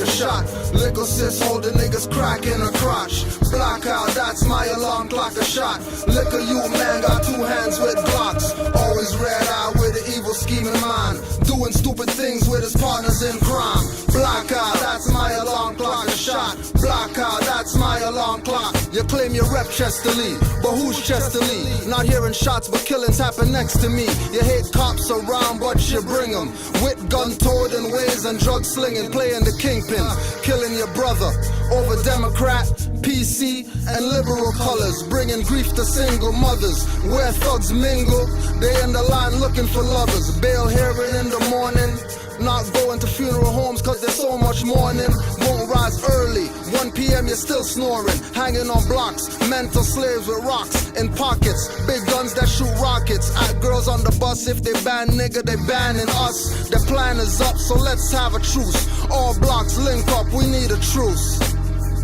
a shot. Little sis holding niggas crack in her crotch. Blackout, that's my alarm clock a shot. Liquor you man got two hands with Glocks. Always red eye with an evil scheming mind. Doing stupid things with his partners in crime. Blackout, that's my alarm clock a shot. Blackout, that's my alarm clock. You claim you rep Chester Lee, but who's Chester Lee? Not hearing shots but killings happen next to me. You hate cops around but you bring them. With gun-toted in ways and drug slinging, playing the kingpin. Killing your brother over Democrat, PC and liberal colors. Bringing grief to single mothers. Where thugs mingle, they in the line looking for lovers. Bail hearing in the morning. Not going to funeral homes cause there's so much mourning. Won't rise early, 1 p.m. you're still snoring. Hanging on blocks, mental slaves with rocks in pockets. Big guns that shoot rockets at girls on the bus. If they ban nigga, they banning us. Their plan is up, so let's have a truce. All blocks link up, we need a truce.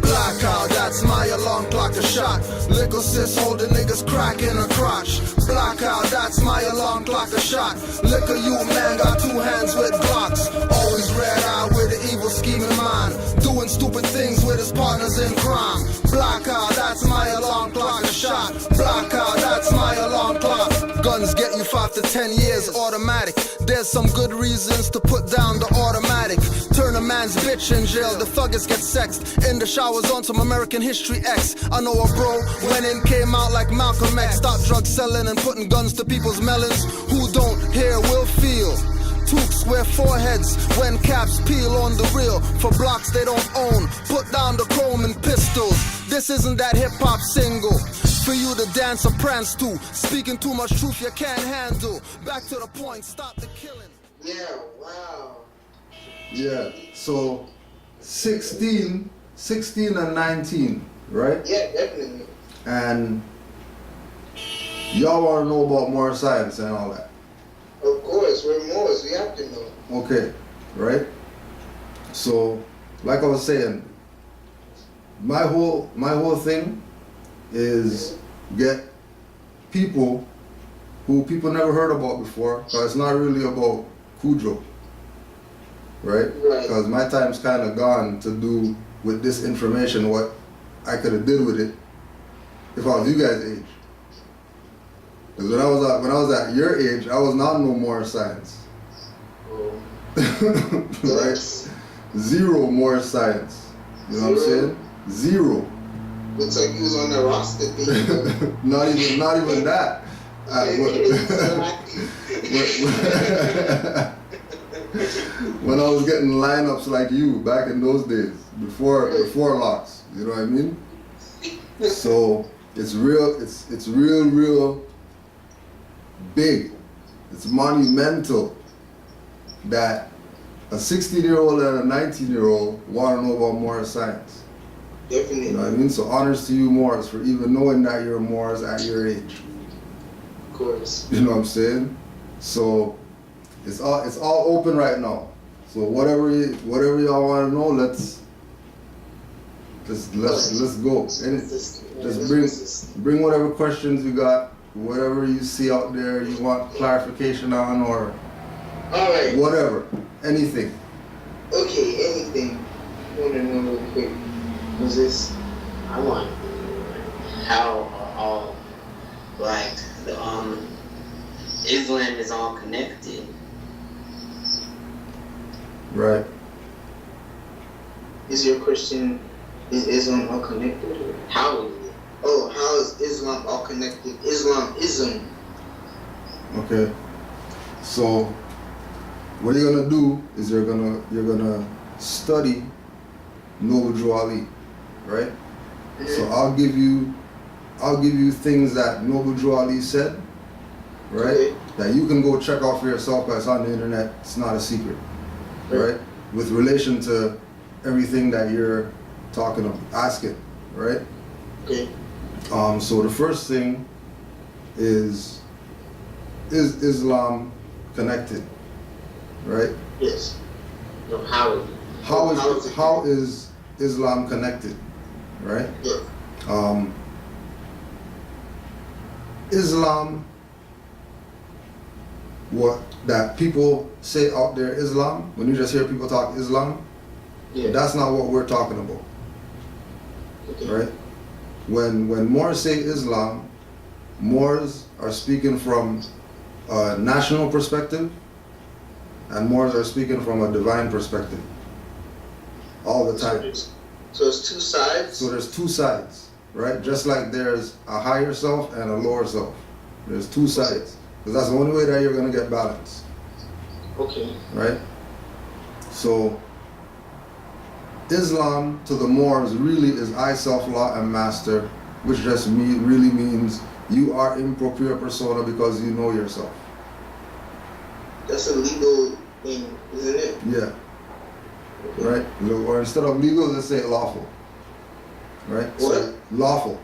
Blackout, that's my alarm clock a shot. Little sis holding niggas crack in her crotch. Blackout, that's my alarm clock a shot. Liquor you man got two hands with Glocks. Always red eye with an evil scheming mind. Doing stupid things with his partners in crime. Blackout, that's my alarm clock a shot. Blackout, that's my alarm clock. Guns get you 5 to 10 years automatic. There's some good reasons to put down the automatic. Turn a man's bitch in jail, the thuggers get sexed. In the showers on some American History X. I know a bro, went in, came out like Malcolm X. Stop drug selling and putting guns to people's melons. Who don't hear will feel. Toques wear foreheads when caps peel on the real. For blocks they don't own, put down the chrome and pistols. This isn't that hip-hop single for you to dance or prance to. Speaking too much truth you can't handle. Back to the point, stop the killing. Yeah, wow. Yeah, so 16 and 19, right? Yeah, definitely. And y'all want to know about more science and all that? Of course, we're Moors, we have to know. Okay, right? So, like I was saying, my whole thing is get people who people never heard about before, because it's not really about Cujo, right? Because my time's kind of gone to do with this information what I could have did with it if I was you guys' age. Because when I was at your age, I was not no more science. Right? Zero more science. You know what I'm saying? Zero. Looks like you was on the roster. not even that. When I was getting lineups like you back in those days, before locks, you know what I mean? So it's real big. It's monumental that a 16-year-old and a 19-year-old want to know about Morris science. Definitely. You know what I mean? So honors to you, Morris, for even knowing that you're Morris at your age. Of course. You know what I'm saying? So it's all open right now. So whatever y'all want to know, let's go. And just bring whatever questions you got, whatever you see out there you want clarification on, or alright, whatever, anything. Okay, anything. I want to know real quick. Was this? I want how all like the Islam is all connected. Right. Is your question, is Islam all connected? How is it? Oh, how is Islam all connected? Islamism. Okay. So what you're gonna do is you're gonna study Noble Drew Ali, right? Mm-hmm. So I'll give you things that Noble Drew Ali said, right? Okay. That you can go check out for yourself, but it's on the internet. It's not a secret, right? With relation to everything that you're talking about, asking, right? Okay. So the first thing is Islam connected, right? Yes. No, how is it? How is Islam connected, right? Yeah. Islam, what that people say out there, Islam, when you just hear people talk Islam, Yeah. That's not what we're talking about, Okay. right? When Moors say Islam, Moors are speaking from a national perspective, and Moors are speaking from a divine perspective all the time. So it's two sides? So there's two sides, right? Just like there's a higher self and a lower self. There's two sides. Because that's the only way that you're going to get balance, Okay. right? So Islam to the Moors really is I, self, law, and master, which just really means you are impropria persona because you know yourself. That's a legal thing, isn't it? Yeah, Okay. right? Or instead of legal, let's say lawful, right? What? So lawful,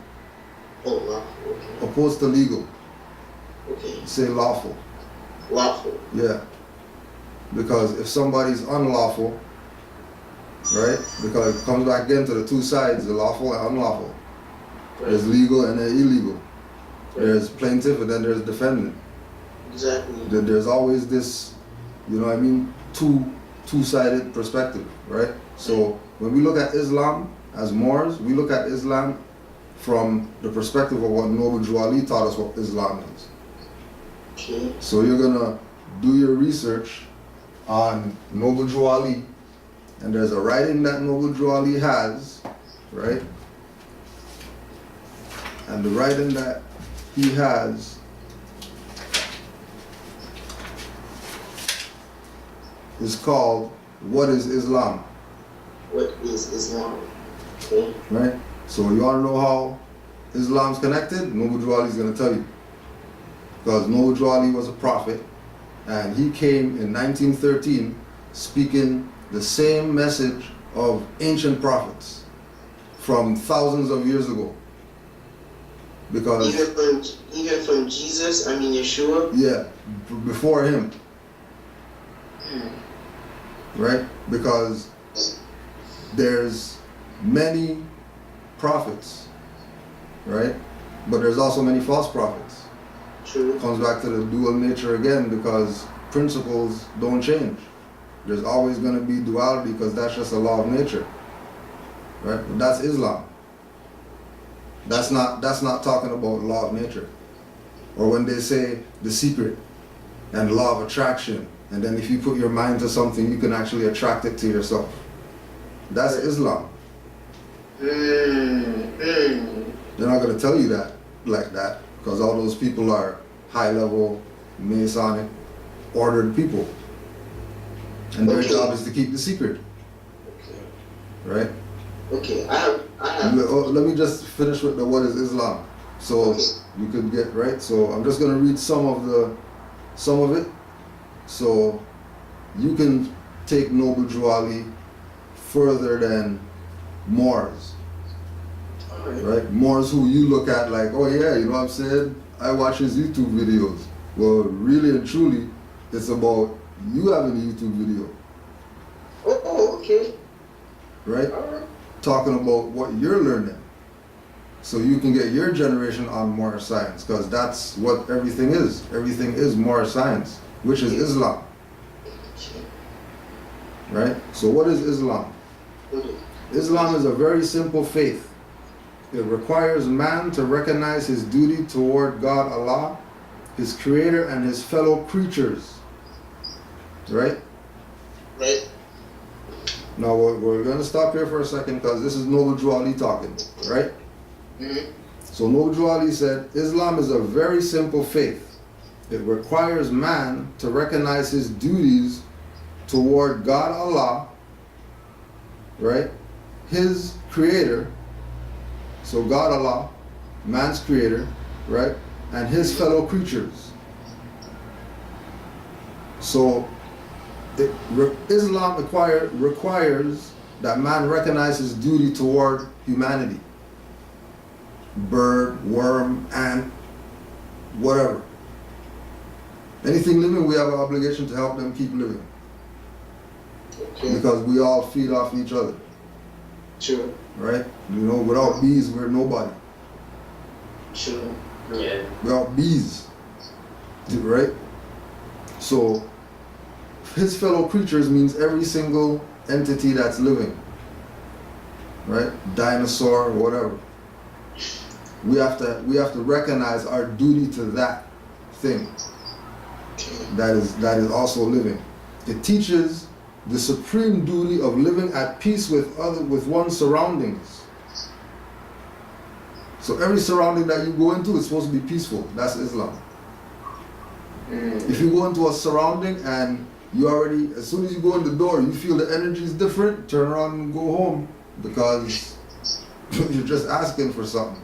Oh, lawful. Okay. opposed to legal. Okay. Say lawful. Lawful. Yeah. Because if somebody's unlawful, right? Because it comes back again to the two sides, the lawful and unlawful. There's legal and then illegal. There's plaintiff and then there's defendant. Exactly. There's always this, you know what I mean, two-sided perspective, right? So when we look at Islam as Moors, we look at Islam from the perspective of what Noble Drew Ali taught us what Islam is. Okay. So you're gonna do your research on Noble Drew Ali, and there's a writing that Noble Drew Ali has, right? And the writing that he has is called What is Islam? What is Islam? Okay. Right? So you wanna know how Islam's connected? Noble Drew Ali is gonna tell you. Because Noble Drew Ali was a prophet, and he came in 1913 speaking the same message of ancient prophets from thousands of years ago. Because Even from Jesus, I mean Yeshua. yeah, before him, right? Because there's many prophets, right? But there's also many false prophets. True. Comes back to the dual nature again, because principles don't change. There's always going to be duality because that's just a law of nature, right? But that's Islam. That's not talking about law of nature. Or when they say the secret and law of attraction, and then if you put your mind to something, you can actually attract it to yourself. That's Islam. They're not going to tell you that like that, because all those people are high-level, Masonic, ordered people. And their job is to keep the secret. Okay. Right? Okay. I have. Let me just finish with the what is Islam. So we could get right. So I'm just gonna read some of it. So you can take Noble Drew Ali further than Moors. Right? Moors who you look at like, oh yeah, you know what I'm saying? I watch his YouTube videos. Well, really and truly, it's about you having a YouTube video. Oh, okay. Right? All right. Talking about what you're learning. So you can get your generation on more science, because that's what everything is. Everything is more science, which is Islam. Right? So what is Islam? Islam is a very simple faith. It requires man to recognize his duty toward God Allah, his creator, and his fellow creatures. Right? Right. Now we're going to stop here for a second, because this is Noble Drew Ali talking. Right? Mm-hmm. So Noble Drew Ali said, Islam is a very simple faith. It requires man to recognize his duties toward God Allah, right? His creator, so God Allah, man's creator, right? And his fellow creatures. So Islam requires that man recognize his duty toward humanity. Bird, worm, ant, whatever. Anything living, we have an obligation to help them keep living. Okay. Because we all feed off each other. Sure. Right? You know, without bees, we're nobody. Sure. Yeah. Without bees. Right? So, his fellow creatures means every single entity that's living, right? Dinosaur, whatever. We have to recognize our duty to that thing that is also living. It teaches the supreme duty of living at peace with one's surroundings. So every surrounding that you go into is supposed to be peaceful. That's Islam. If you go into a surrounding and you already, as soon as you go in the door, you feel the energy is different, turn around and go home because you're just asking for something.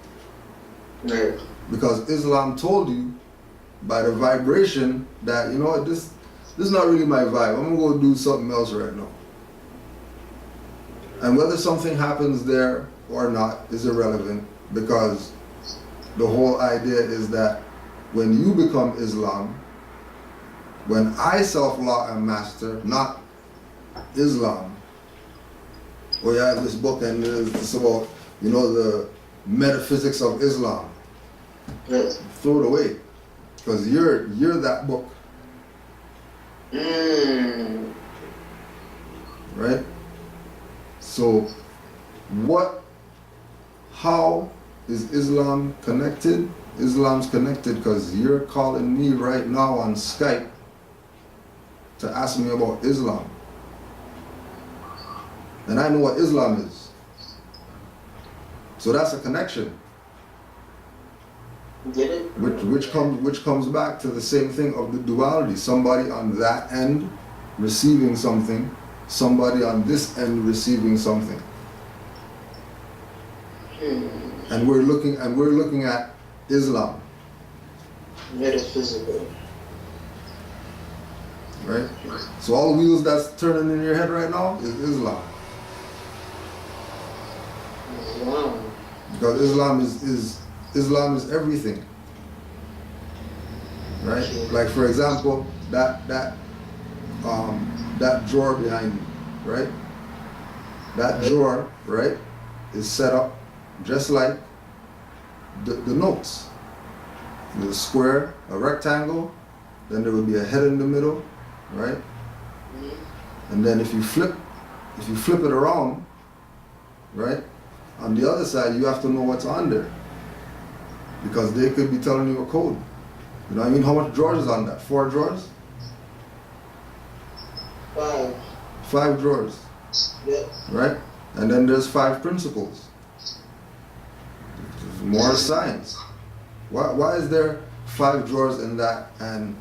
Because Islam told you by the vibration that, you know what, this is not really my vibe. I'm gonna go do something else right now. And whether something happens there or not is irrelevant, because the whole idea is that when you become Islam, when I self-law am master, not Islam. Or you have this book and it's about, you know, the metaphysics of Islam. Yes. Throw it away, because you're that book, right? So, how is Islam connected? Islam's connected because you're calling me right now on Skype to ask me about Islam, and I know what Islam is. So that's a connection. Get it? Which comes back to the same thing of the duality. Somebody on that end receiving something, somebody on this end receiving something. And we're looking at Islam. Metaphysical. Right? So all the wheels that's turning in your head right now is Islam. Wow. Because Islam is everything. Right? Like for example, that drawer behind you, right? That drawer, right, is set up just like the notes. There's a square, a rectangle, then there would be a head in the middle, right? And then if you flip it around, right, on the other side you have to know what's on there, because they could be telling you a code. You know what I mean? How much drawers is on that? 4 drawers? 5. 5 drawers. Yep. Right? And then there's 5 principles. More science. Why is there 5 drawers in that, and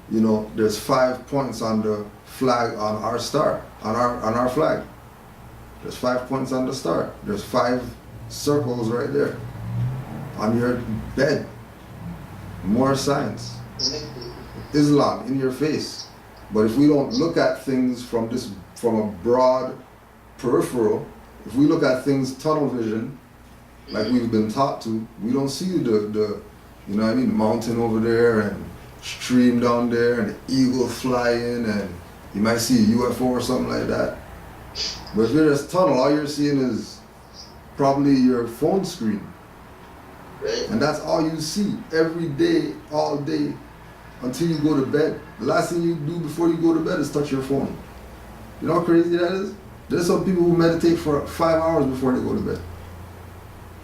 you know there's 5 points on the flag, on our star, on our flag? There's 5 points on the star. There's 5 circles right there on your bed. More science. Islam in your face. But if we don't look at things from a broad peripheral, if we look at things tunnel vision, like we've been taught to, we don't see the you know what I mean, mountain over there and stream down there and the eagle flying, and you might see a UFO or something like that. But if you're just tunnel, all you're seeing is probably your phone screen. Right. And that's all you see every day, all day, until you go to bed. The last thing you do before you go to bed is touch your phone. You know how crazy that is? There's some people who meditate for 5 hours before they go to bed.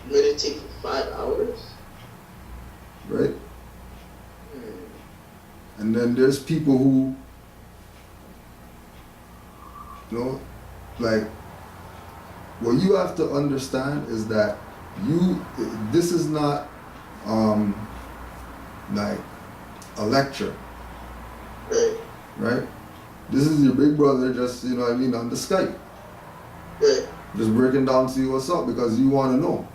Meditate for 5 hours? Right? And then there's people who, you know, like, what you have to understand is that this is not like a lecture, Right. right? This is your big brother just, you know what I mean, on the Skype. Right. Just breaking down to you what's up because you want to know.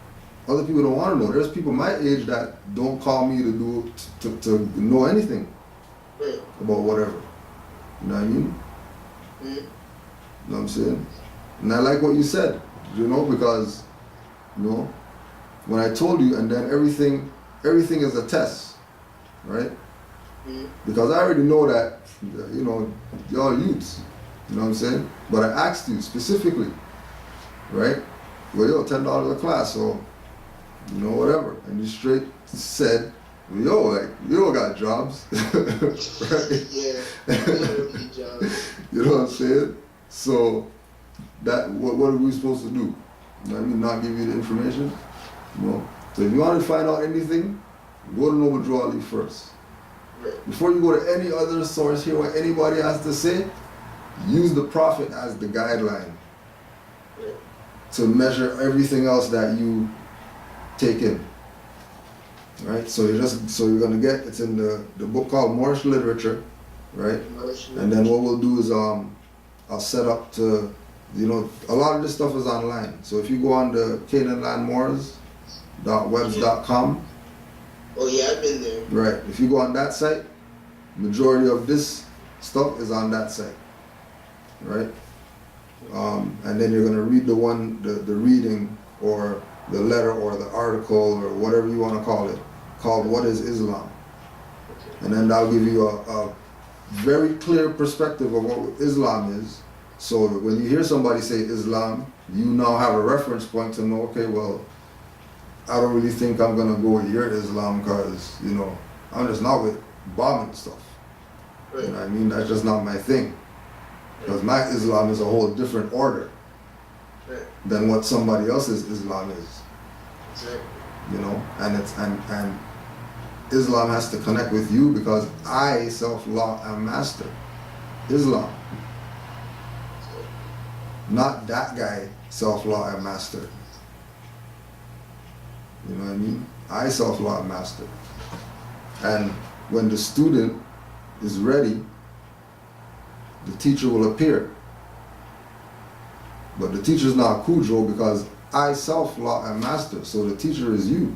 Other people don't want to know. There's people my age that don't call me to know anything Right. about whatever. You know what I mean? Mm. You know what I'm saying? And I like what you said, you know, because, you know, when I told you, and then everything is a test, right? Mm. Because I already know that, you know, y'all youths, you know what I'm saying? But I asked you specifically, right? Well, yo, $10 a class, so, you know, whatever. And you straight said, well, yo, like, you don't got jobs, right? Yeah. Literally jobs. You know what I'm saying? So that what are we supposed to do? You know what I mean? Not give you the information? No. So if you want to find out anything, go to Noble Drew Ali first. Before you go to any other source, hear what anybody has to say, use the Prophet as the guideline to measure everything else that you take in. Right? So you're gonna get, it's in the book called Moorish Literature, right? And then what we'll do is I'll set up to, you know, a lot of this stuff is online. So if you go on the Canaanlandmoors.webs.com. Oh yeah, I've been there. Right. If you go on that site, majority of this stuff is on that site. Right? And then you're gonna read the reading or the letter or the article or whatever you want to call it, called What is Islam? And then that'll give you a very clear perspective of what Islam is. So that when you hear somebody say Islam, you now have a reference point to know, okay, well, I don't really think I'm going to go with your Islam because, you know, I'm just not with bombing stuff. You know what I mean? That's just not my thing. Because my Islam is a whole different order than what somebody else's Islam is. You know, and Islam has to connect with you because I, self-law, am master. Islam. Not that guy, self-law, am master. You know what I mean? I, self-law, am master. And when the student is ready, the teacher will appear. But the teacher is not Cujo because I, self-law, am master. So the teacher is you.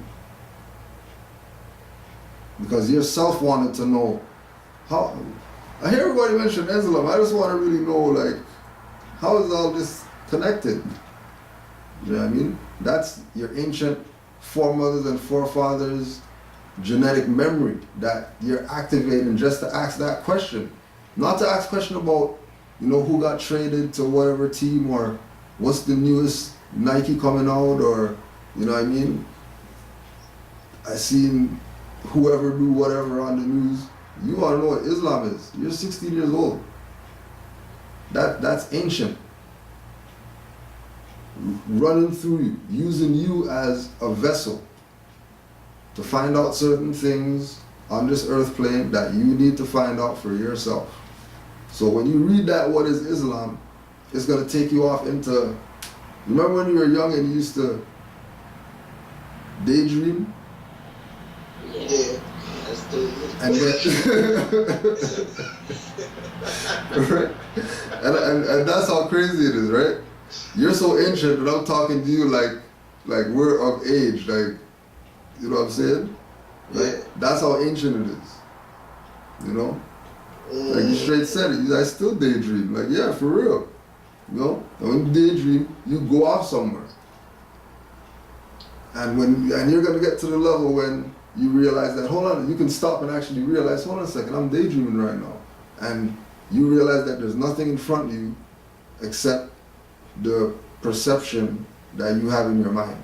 Because yourself wanted to know how. I hear everybody mention Islam. I just want to really know, like, how is all this connected? You know what I mean? That's your ancient foremothers and forefathers' genetic memory that you're activating just to ask that question. Not to ask question about, you know, who got traded to whatever team or what's the newest Nike coming out or, you know what I mean? I seen whoever do whatever on the news. You want to know what Islam is. You're 16 years old. That's ancient. Running through you, using you as a vessel to find out certain things on this earth plane that you need to find out for yourself. So when you read that, what is Islam, it's going to take you off into, remember when you were young and you used to daydream? Yeah. That's the And then, right? And that's how crazy it is, right? You're so ancient that I'm talking to you like we're of age, like, you know what I'm saying? Like, that's how ancient it is. You know? Like you straight said it, I still daydream. Like, yeah, for real. You know? And when you daydream, you go off somewhere. And you're gonna get to the level when you realize that, hold on, you can stop and actually realize, hold on a second, I'm daydreaming right now. And you realize that there's nothing in front of you except the perception that you have in your mind.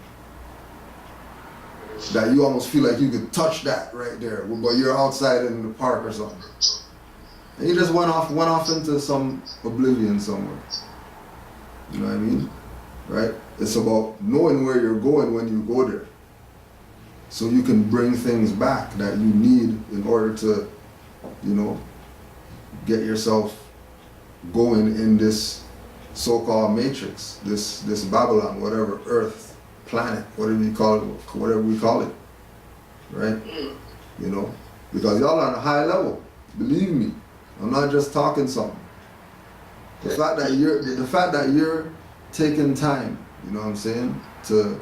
That you almost feel like you could touch that right there, but you're outside in the park or something. And you just went off into some oblivion somewhere. You know what I mean? Right? It's about knowing where you're going when you go there. So you can bring things back that you need in order to, you know, get yourself going in this so-called matrix, this Babylon, whatever, Earth, planet, whatever we call it, right? You know, because y'all are on a high level. Believe me, I'm not just talking something. The fact that you're taking time, you know what I'm saying, to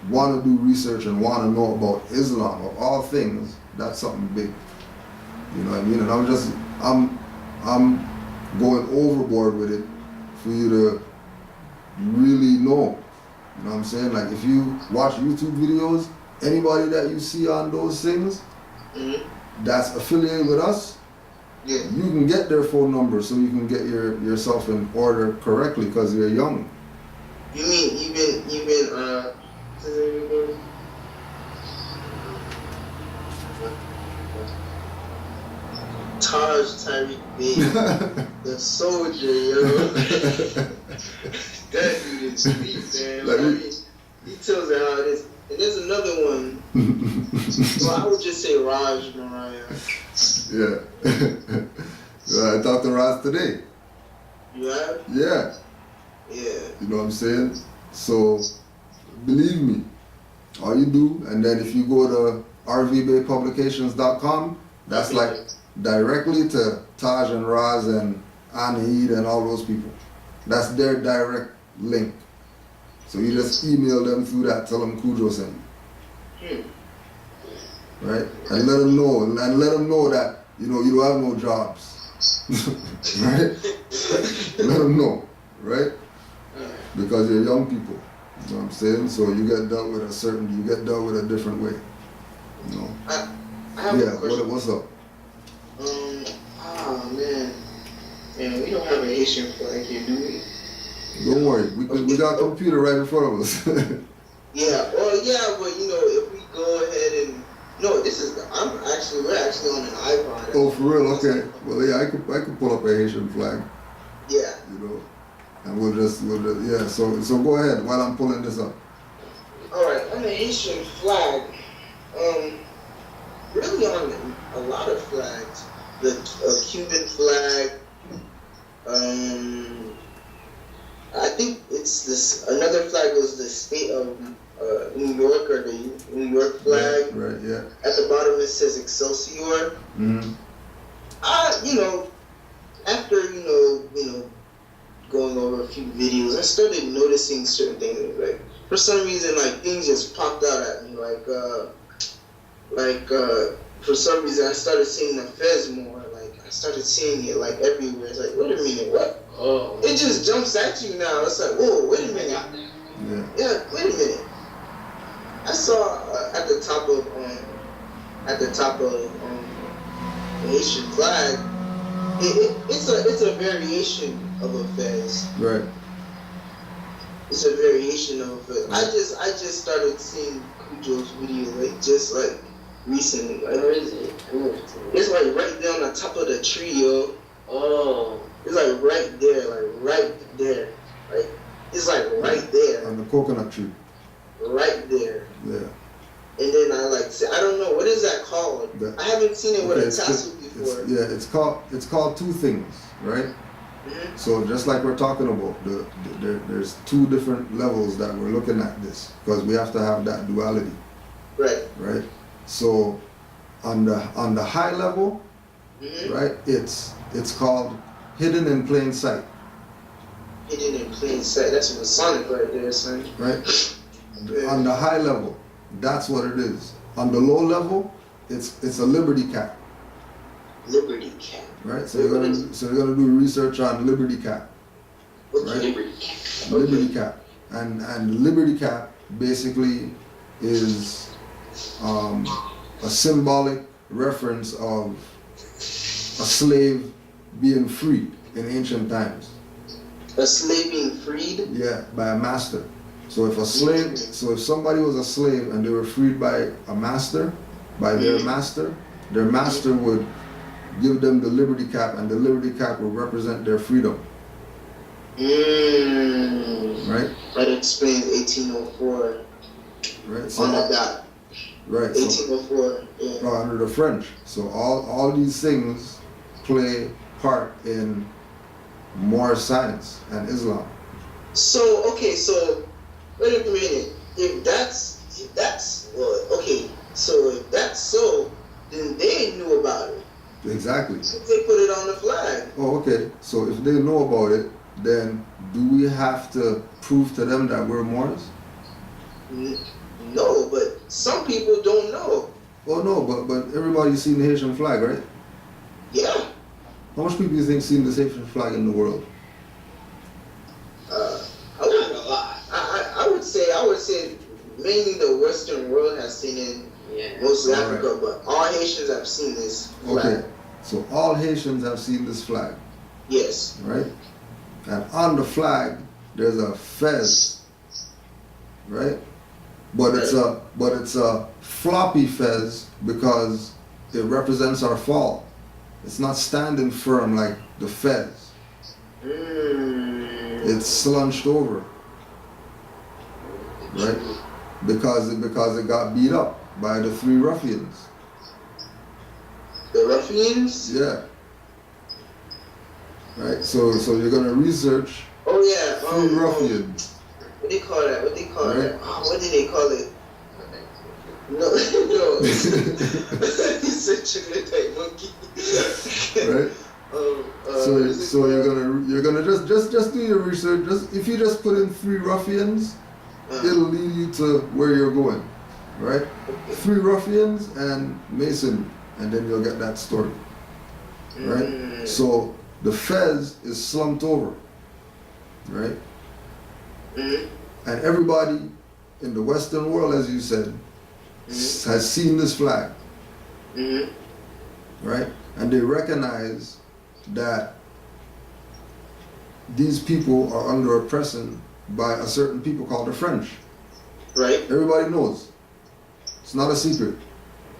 want to do research and want to know about Islam of all things, that's something big. You know what I mean? And I'm going overboard with it for you to really know. You know what I'm saying? Like if you watch YouTube videos, anybody that you see on those things that's affiliated with us, you can get their phone number so you can get yourself in order correctly because you're young. You mean you've been Taj Tyreek Bey, the soldier, yo. That dude is sweet, man. Like, I mean, he tells it how it is. And there's another one. Well, I would just say Raj Mariah. Yeah. I talked to Ross today. You have? Yeah. Yeah. You know what I'm saying? So, believe me, all you do, and then if you go to rvbaypublications.com, that's like directly to Taj and Raz and Anahid and all those people. That's their direct link. So you just email them through that, tell them Cujo sent you. Right? And let them know that, you know, you don't have no jobs. Right? Let them know, right? Because you're young people. You know what I'm saying? So you get dealt with a different way. You know? I have a question. What's up? Man. Man, we don't have a Haitian flag here, do we? Don't worry, we got a computer right in front of us. Yeah, well, yeah, but you know, if we go ahead and we're actually on an iPod. Oh, for real? Okay. Well, yeah, I could pull up a Haitian flag. Yeah. You know, and we'll just yeah. So go ahead while I'm pulling this up. All right, on the Haitian flag, really on a lot of flags, the Cuban flag, I think it's this. Another flag was the state of New York, or the New York flag. Right. Yeah. At the bottom it says Excelsior. Mm-hmm. After going over a few videos, I started noticing certain things. Like for some reason, like things just popped out at me. For some reason, I started seeing the fez more. Like I started seeing it like everywhere. It's like, wait a minute, what? Oh. It just jumps at you now. It's like, whoa, wait a minute. Yeah, wait a minute. I saw at the top of the Haitian flag, it's a variation of a fez. Right. It's a variation of a fez. I just started seeing Cujo's video like recently. Like, Where is it? it's like right there on the top of the tree, yo. Oh. It's like right there. Like it's like right there. On the coconut tree. Right there. Yeah. And then I don't know, what is that called? I haven't seen it with a tassel before. It's called two things, right? Mm-hmm. So just like we're talking about, there's two different levels that we're looking at this, because we have to have that duality. Right. Right? So on the high level, Mm-hmm. right, it's called hidden in plain sight. Hidden in plain sight. That's a Sonic right there, son. Right? On the high level, that's what it is. On the low level, it's a liberty cap. Liberty Cap. Right? So you're gonna do research on liberty cap. What's Right? Liberty Cap? Liberty cap. And liberty cap basically is a symbolic reference of a slave being freed in ancient times. A slave being freed? Yeah, by a master. So if somebody was a slave and they were freed by a master, by their master would give them the liberty cap, and the liberty cap would represent their freedom. Right? That explains 1804. Right. So On the dot. right. 1804. Yeah. Under the French. So all these things play part in Moorish science and Islam. So wait a minute. If that's so, then they knew about it. Exactly. They put it on the flag. Oh, okay. So if they know about it, then do we have to prove to them that we're Moors? No, but some people don't know. Oh no, but everybody's seen the Haitian flag, right? Yeah. How much people do you think seen the Haitian flag in the world? I would say mainly the Western world has seen it. Yeah. Mostly All Africa, right. but all Haitians have seen this flag. Okay. So all Haitians have seen this flag, Yes. right? And on the flag there's a fez, right? But it's a floppy fez because it represents our fall. It's not standing firm like the feds. It's slunched over, right? Because it got beat up by the three ruffians. The ruffians? Yeah. Right. So you're gonna research. Oh yeah. Three ruffians. What do they call that? What Right. what did they call it? No, no. He's such a good type monkey. Right. So you're gonna just do your research. Just if you just put in three ruffians, it'll lead you to where you're going, right? Three ruffians and Mason, and then you'll get that story, right? So the Fez is slumped over, right? And everybody in the Western world, as you said, has seen this flag, right? And they recognize that these people are under oppression by a certain people called the French. Right. Everybody knows. It's not a secret.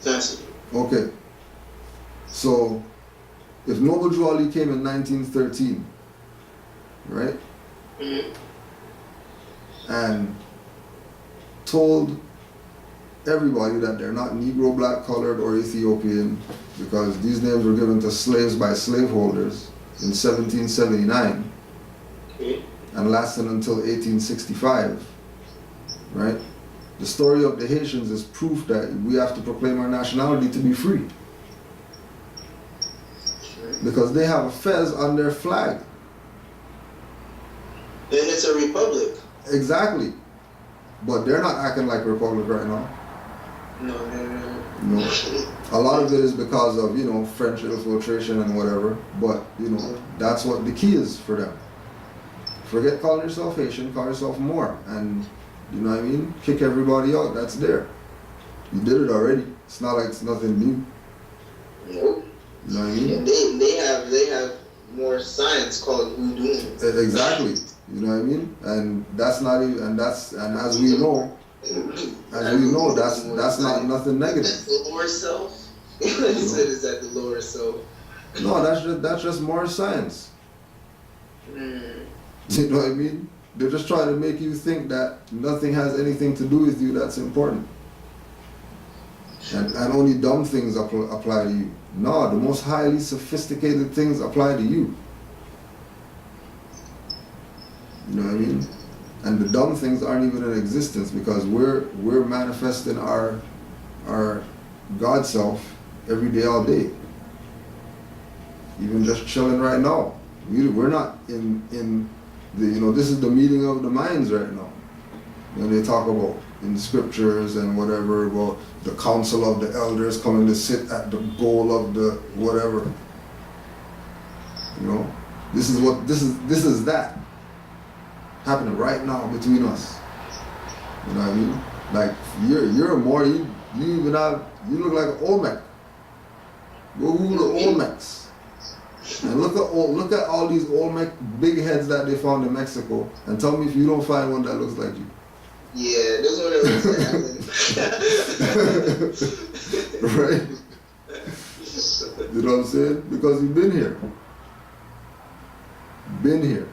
That's Okay. So, if Noble Drew Ali came in 1913, right? And told everybody that they're not Negro, black, colored, or Ethiopian, because these names were given to slaves by slaveholders in 1779 and lasted until 1865, right? The story of the Haitians is proof that we have to proclaim our nationality to be free. Because they have a fez on their flag. And it's a republic. Exactly. But they're not acting like a republic right now. No. No. A lot of it is because of, French infiltration and whatever. But, that's what the key is for them. Forget calling yourself Haitian, call yourself Moor. And, you know what I mean? Kick everybody out. That's there. You did it already. It's not like it's nothing new. Nope. You know what I mean? And they have more science called voodoo. Exactly. You know what I mean? And that's not even, and as we know, that's not nothing negative. That's the lower self. He said, "Is that the lower self?" No, that's just more science. You know what I mean? They're just trying to make you think that nothing has anything to do with you that's important, and only dumb things apply to you. No, the most highly sophisticated things apply to you. You know what I mean? And the dumb things aren't even in existence because we're manifesting our God self every day, all day. Even just chilling right now. We're not in the, this is the meeting of the minds right now. When they talk about in the scriptures and whatever about the council of the elders coming to sit at the goal of the whatever. This is that happening right now between us. You know what I mean? Like you're more you look like an Olmec. Go Google the Olmecs. And look at all these Olmec big heads that they found in Mexico and tell me if you don't find one that looks like you. Yeah, that's what it was. Right? You know what I'm saying? Because you've been here. Been here.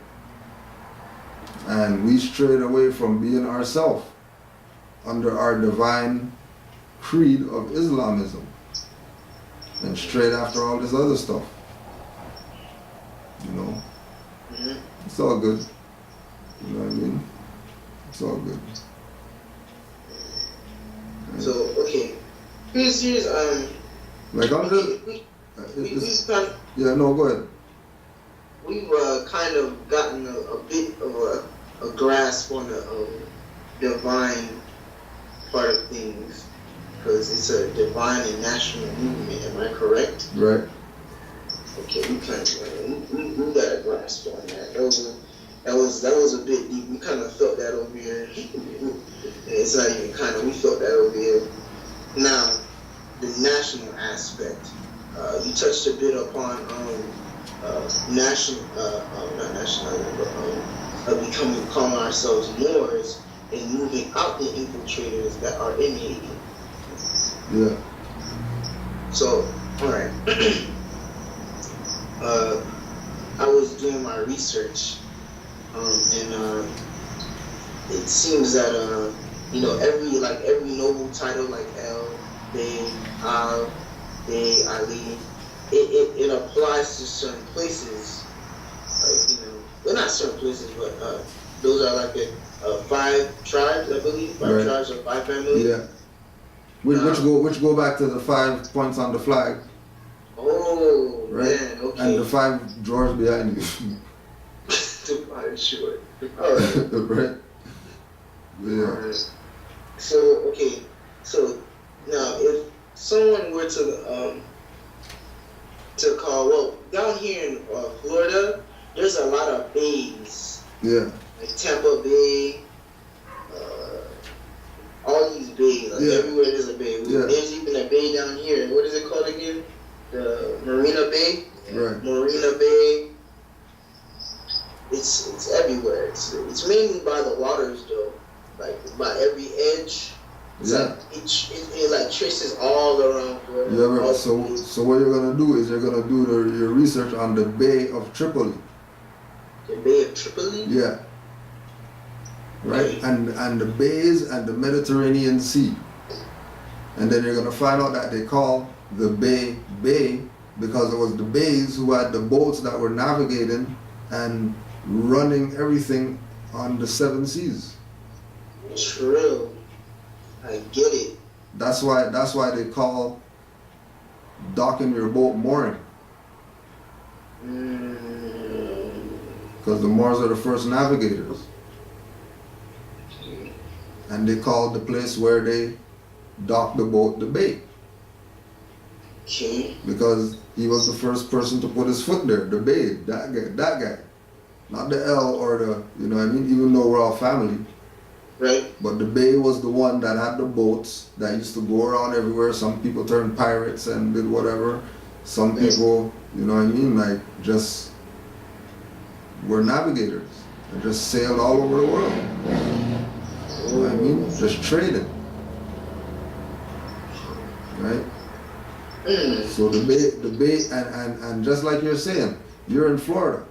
And we strayed away from being ourselves under our divine creed of Islamism and straight after all this other stuff. It's all good. You know what I mean? It's all good. So, okay. Here's like I'm just yeah, no, go ahead. We've kind of gotten a bit of a grasp on the divine part of things, because it's a divine and national movement. Am I correct? Right. Okay, we got a grasp on that. That was a bit deep. We kind of felt that over here. It's not even kind of. We felt that over here. Now, the national aspect. You touched a bit upon becoming, calling ourselves Moors and moving out the infiltrators that are in Haiti. Yeah. So, all right. I was doing my research, and it seems that every noble title like El, Bey, Al, Bey, Ali, it applies to certain places. Well, not certain places, but those are like 5 tribes, I believe. 5 tribes or 5 families. Yeah. Which go back to the 5 points on the flag. Oh, right? Man, okay. And the 5 drawers behind you. The 5 short. All right. Right? Yeah. Right. So now if someone were to call, well, down here in Florida, there's a lot of bays. Yeah. Like Tampa Bay, all these bays. Like everywhere there's a bay. Yeah. There's even a bay down here. What is it called again? The Marina Bay. Right. Marina Bay. It's everywhere. It's mainly by the waters though. Like by every edge. It's like it like traces all around Florida. Yeah, right. So what you're gonna do is you're gonna do your research on the Bay of Tripoli. The Bay of Tripoli? Yeah. Right? And the bays and the Mediterranean Sea. And then you're gonna find out that they call the Bay because it was the bays who had the boats that were navigating and running everything on the 7 seas. True. I get it. That's why they call docking your boat mooring. Because the Moors are the first navigators. And they called the place where they docked the boat the Bay. Okay. Because he was the first person to put his foot there, the Bay, that guy. Not the L or the, you know what I mean? Even though we're all family. Right. But the Bay was the one that had the boats that used to go around everywhere. Some people turned pirates and did whatever. Some people, you know what I mean, like just were navigators and just sailed all over the world. You know what I mean? Just traded. Right? So the Bay, and just like you're saying, you're in Florida.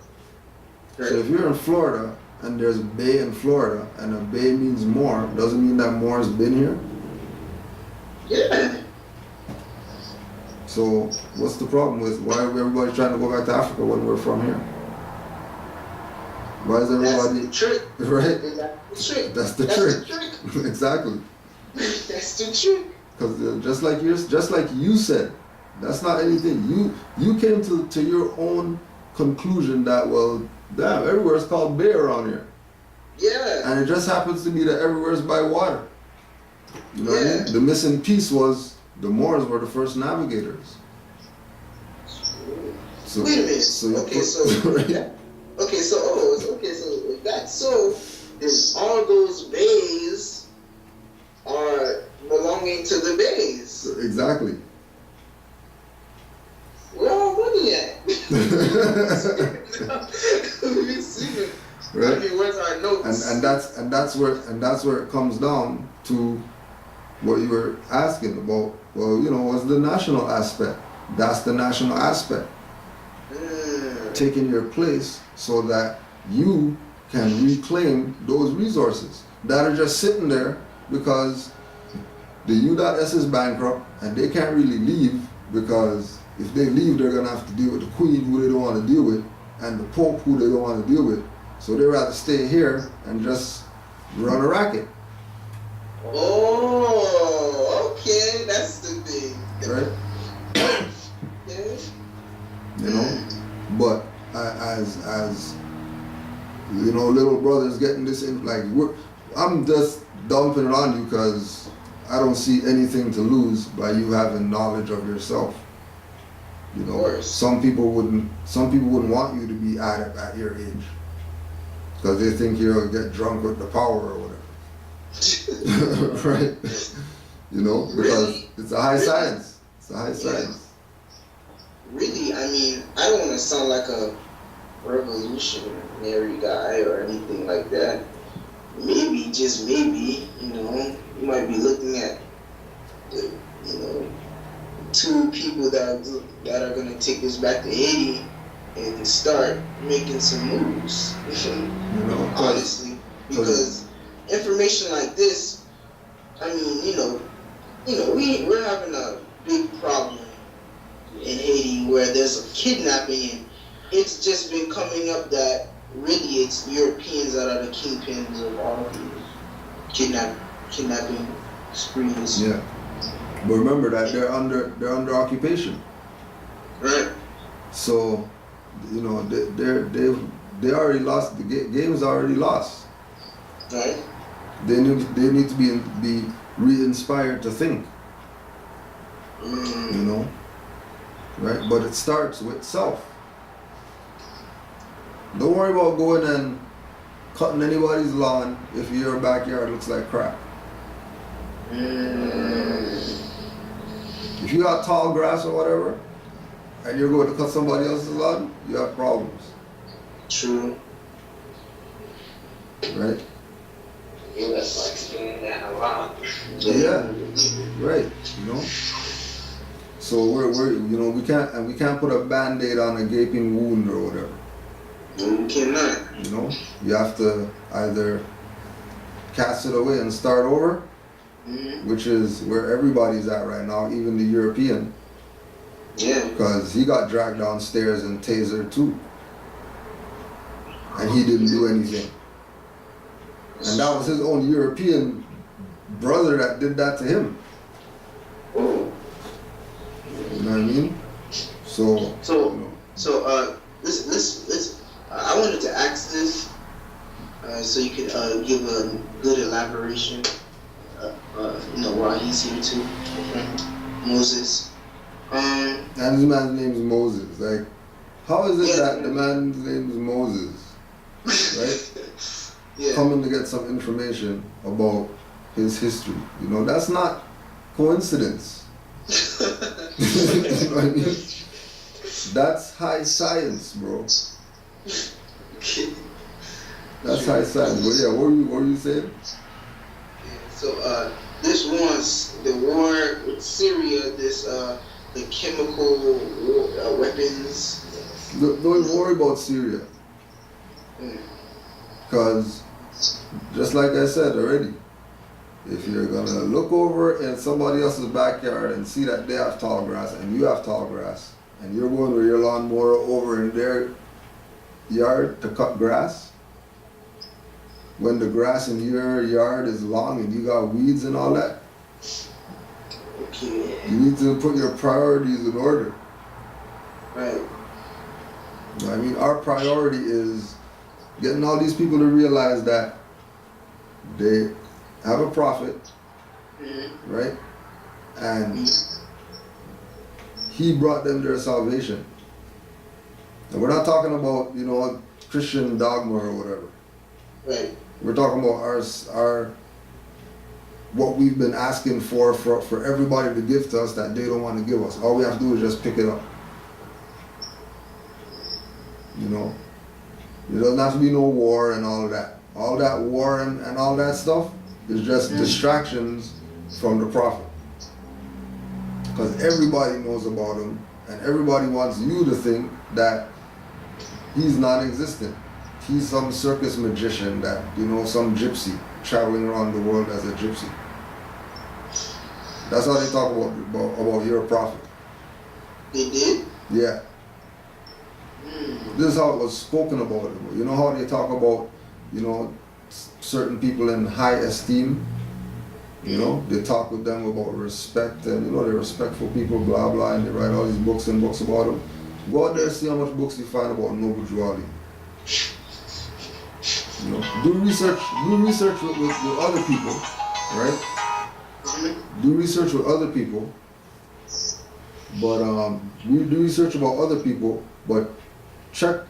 Right. So if you're in Florida and there's a bay in Florida and a bay means more, doesn't mean that more has been here. Yeah. So what's the problem with why are everybody trying to go back to Africa when we're from here? Why is everybody That's the trick. right? That's the trick. That's the trick. Exactly. That's the trick. Because just like you said, that's not anything. You came to your own conclusion that, well, damn, everywhere's called bay around here. Yeah. And it just happens to be that everywhere's by water. You know what I mean? The missing piece was the Moors were the first navigators. So, wait a minute. So if that's so, then all those bays are belonging to the bays. Exactly. Where all money at? Right? I mean, where's our notes? And that's where it comes down to what you were asking about. Well, you know, what's the national aspect? That's the national aspect. Taking your place so that you can reclaim those resources that are just sitting there because the U.S. is bankrupt and they can't really leave, because if they leave they're gonna have to deal with the Queen, who they don't want to deal with, and the Pope, who they don't want to deal with. So they rather stay here and just run a racket. Oh, okay, that's the thing. Right? Yeah. You know? But as you know, little brothers getting this in, like, I'm just dumping it on you because I don't see anything to lose by you having knowledge of yourself. You know, some people wouldn't want you to be at your age because they think you'll get drunk with the power or whatever. Right? You know, because it's a high science. It's a high science. Really, I mean, I don't want to sound like a revolutionary guy or anything like that. Maybe, just maybe, you know, you might be looking at, you know, 2 people that are going to take us back to Haiti and start making some moves. You know, Honestly, because information like this, I mean, we're having a big problem in Haiti where there's a kidnapping, and it's just been coming up that really it's Europeans that are the kingpins of all these kidnapping sprees. yeah. But remember that they're under occupation. Right. So, you know, they already lost. The game's already lost. Right. They need to be re-inspired to think. You know, right? But it starts with self. Don't worry about going and cutting anybody's lawn if your backyard looks like crap. If you got tall grass or whatever, and you're going to cut somebody else's lawn, you have problems. True. Right? You was like explaining that a lot. Yeah. Right. You know. So we're you know, we can't put a band-aid on a gaping wound or whatever. No, we cannot. You know, you have to either cast it away and start over, which is where everybody's at right now, even the European. Yeah. Because he got dragged downstairs and tasered too. And he didn't do anything. And that was his own European brother that did that to him. Oh. You know what I mean? So you know. Let's I wanted to ask this so you could give a good elaboration. While he's here too, Moses. And this man's name is Moses. Like, how is it that the man's name is Moses, right? Yeah. Coming to get some information about his history. You know, that's not coincidence. You know what I mean? That's high science, bro. That's high science. But yeah, what were you saying? So this was the war with Syria. The chemical weapons. Don't even worry about Syria. Because, just like I said already, if you're gonna look over in somebody else's backyard and see that they have tall grass and you have tall grass, and you're going with your lawnmower over in their yard to cut grass, when the grass in your yard is long and you got weeds and all that, Okay. you need to put your priorities in order. Right. I mean, our priority is getting all these people to realize that they have a prophet, right? And he brought them their salvation. And we're not talking about, you know, Christian dogma or whatever. Right. We're talking about our what we've been asking for everybody to give to us that they don't want to give us. All we have to do is just pick it up. You know? There doesn't have to be no war and all of that. All that war and all that stuff is just distractions from the prophet. Because everybody knows about him and everybody wants you to think that he's non-existent. He's some circus magician that, you know, some gypsy traveling around the world as a gypsy. That's how they talk about your prophet. They did? Yeah. This is how it was spoken about. You know how they talk about, you know, certain people in high esteem? You know, they talk with them about respect and, you know, they're respectful people, blah, blah, and they write all these books and books about them. Go out there and see how much books you find about Noble Drew Ali. You know, do research with other people, right? Do research with other people, but we do research about other people, but check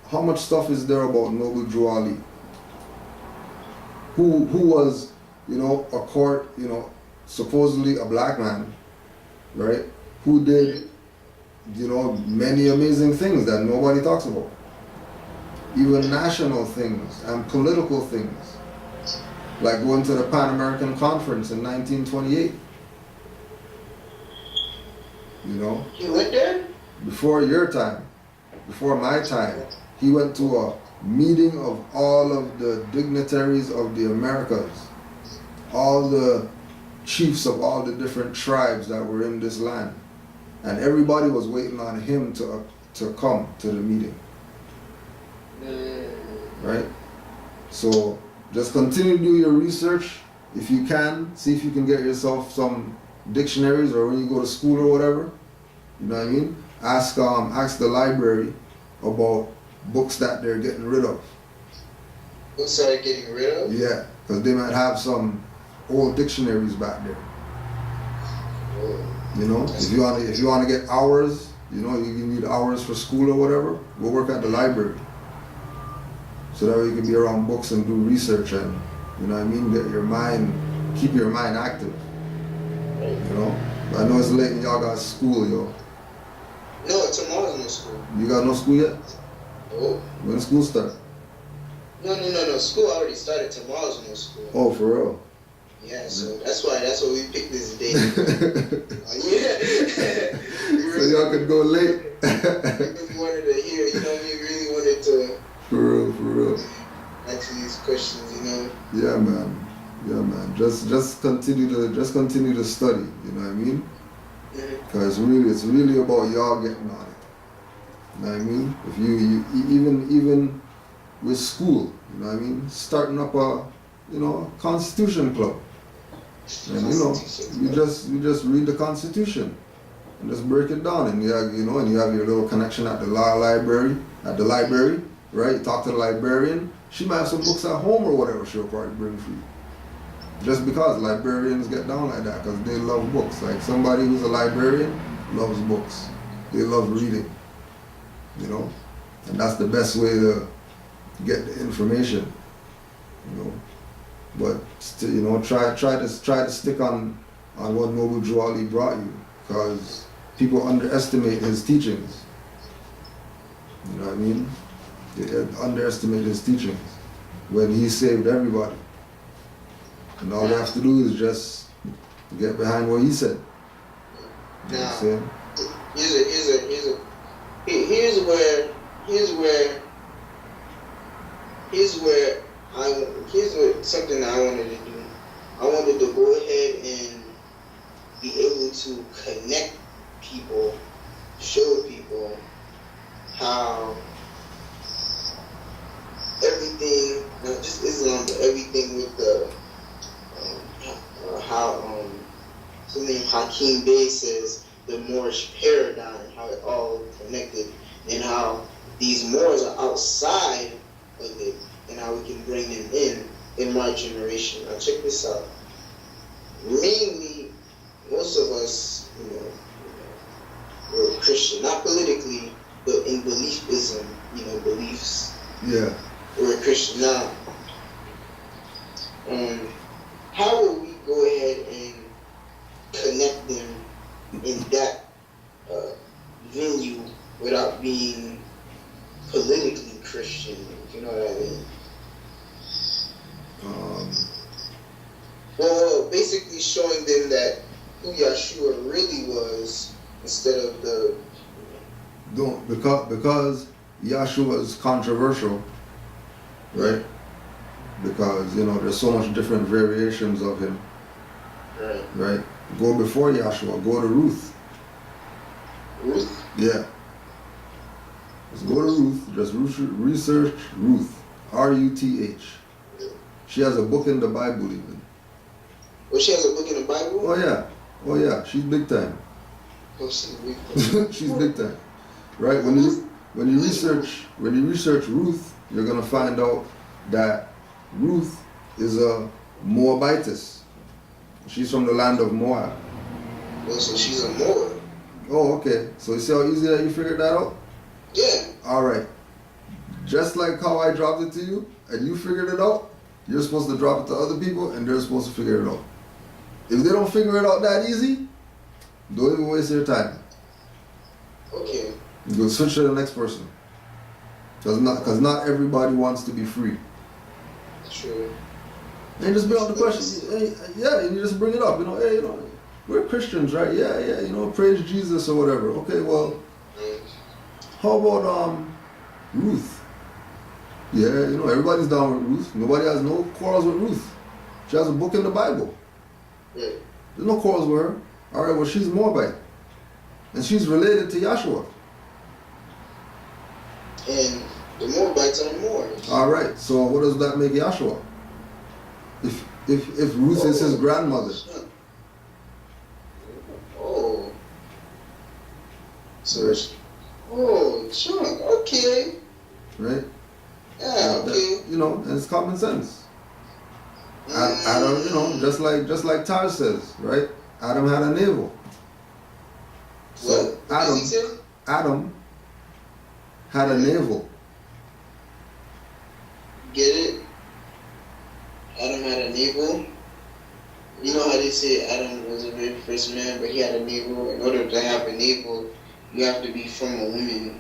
how much stuff is there about Noble Drew Ali, who was, you know, a court, you know, supposedly a black man, right? Who did, you know, many amazing things that nobody talks about. Even national things and political things, like going to the Pan American Conference in 1928. You know? You went there? Before your time. before my time, he went to a meeting of all of the dignitaries of the Americas, all the chiefs of all the different tribes that were in this land, and everybody was waiting on him to come to the meeting. Right? So just continue to do your research. If you can, see if you can get yourself some dictionaries, or when you go to school or whatever, you know what I mean? Ask the library about books that they're getting rid of. Books are getting rid of? Yeah, because they might have some old dictionaries back there. You know, if you want to get hours, you know, you need hours for school or whatever, go work at the library. So that way you can be around books and do research and, you know what I mean, keep your mind active. You know? But I know it's late and y'all got school, yo. No, tomorrow's no school. You got no school yet? Oh. When school start? No. School already started. Tomorrow's no school. Oh, for real? Yeah, so that's why we picked this day. Yeah. So y'all could go late. Because we wanted to hear, you know, we really wanted to. For real. Answer these questions, you know. Yeah, man. Just continue to study. You know what I mean? Because it's really about y'all getting on it. You know what I mean? If you even with school, you know what I mean? Starting up a Constitution club. And you know, you just read the Constitution and just break it down, and you have your little connection at the library, right? You talk to the librarian. She might have some books at home or whatever she'll probably bring for you. Just because librarians get down like that, because they love books. Like somebody who's a librarian loves books. They love reading, you know, and that's the best way to get the information, you know. But still, you know, try to stick on what Noble Drew Ali brought you, because people underestimate his teachings. You know what I mean? They underestimate his teachings when he saved everybody. And all they have to do is just get behind what he said. You know what I'm saying? Here's something that I wanted to do. I wanted to go ahead and be able to connect people, show people how everything, not just Islam, but everything with the something Hakeem Bey says, the Moorish paradigm, how it all connected, and how these Moors are outside of it, and how we can bring them in my generation. Now check this out. Mainly, most of us, we're Christian, not politically, but in beliefism, beliefs. Yeah. We're Christian now. How will we go ahead and connect them in that venue without being politically Christian? You know what I mean? Well, basically showing them that who Yeshua really was instead of the. Because Yeshua is controversial, right? Because there's so much different variations of him. Right? Go before Yeshua. Go to Ruth. Ruth? Yeah. Just go to Ruth. Just research Ruth. Ruth. She has a book in the Bible even. Oh, she has a book in the Bible? Oh yeah. She's big time. Oh, she's big time. She's big time. Right? When you research Ruth, you're gonna find out that Ruth is a Moabitess. She's from the land of Moab. Oh, so she's a Moab. Oh, okay. So you see how easy that you figured that out? Yeah. Alright. Just like how I dropped it to you, and you figured it out, you're supposed to drop it to other people, and they're supposed to figure it out. If they don't figure it out that easy, don't even waste your time. Okay. You go switch to the next person. Because not everybody wants to be free. True. And just bring up the question. And you just bring it up. We're Christians, right? Yeah. Praise Jesus or whatever. Okay, well, How about Ruth? Yeah, you know, everybody's down with Ruth. Nobody has no quarrels with Ruth. She has a book in the Bible. Yeah. There's no quarrels with her. Alright, well, she's Moabite. And she's related to Yahshua. And the Moabites are Moors. Alright, so what does that make Yahshua? If Ruth is his grandmother. Oh. So, oh, Chunk, okay. Right? Yeah, okay. You know, and it's common sense. Adam, you know, just like Taj says, right? Adam had a navel. So What does he say? Adam had a navel. Get it? Adam had a navel. You know how they say Adam was the very first man, but he had a navel. In order to have a navel, you have to be from a woman.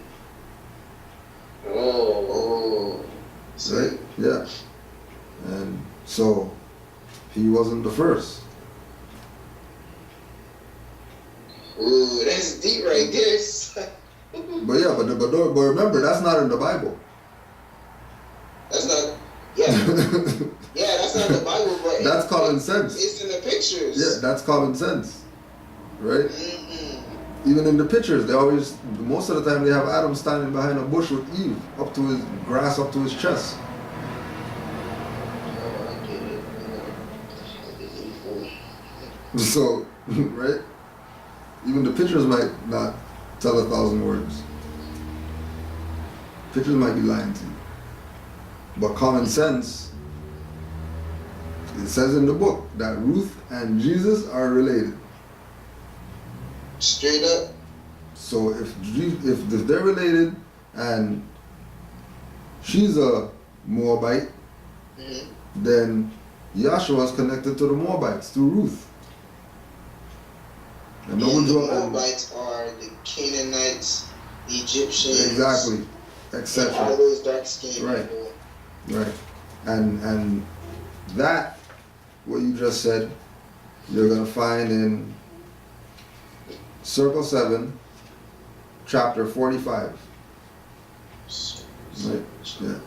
Oh. Right? Yeah. And so he wasn't the first. Ooh, that's deep right there. But yeah, but remember, that's not in the Bible. That's not. Yeah. Yeah, that's not the Bible, but That's common sense. It's in the pictures. Yeah, that's common sense. Right? Mm-hmm. Even in the pictures, they always, most of the time, they have Adam standing behind a bush with Eve, up to his grass, up to his chest. Oh, I get it. So, right? Even the pictures might not tell 1,000 words. Pictures might be lying to you. But common sense, it says in the book that Ruth and Jesus are related. Straight up. So if they're related and she's a Moabite, then Yahshua is connected to the Moabites through Ruth. And And the Moabites are the Canaanites, the Egyptians. Exactly. And Etc. all those dark-skinned Right. people. Right. And that, what you just said, you're going to find in Circle 7, chapter 45. Right? Yeah.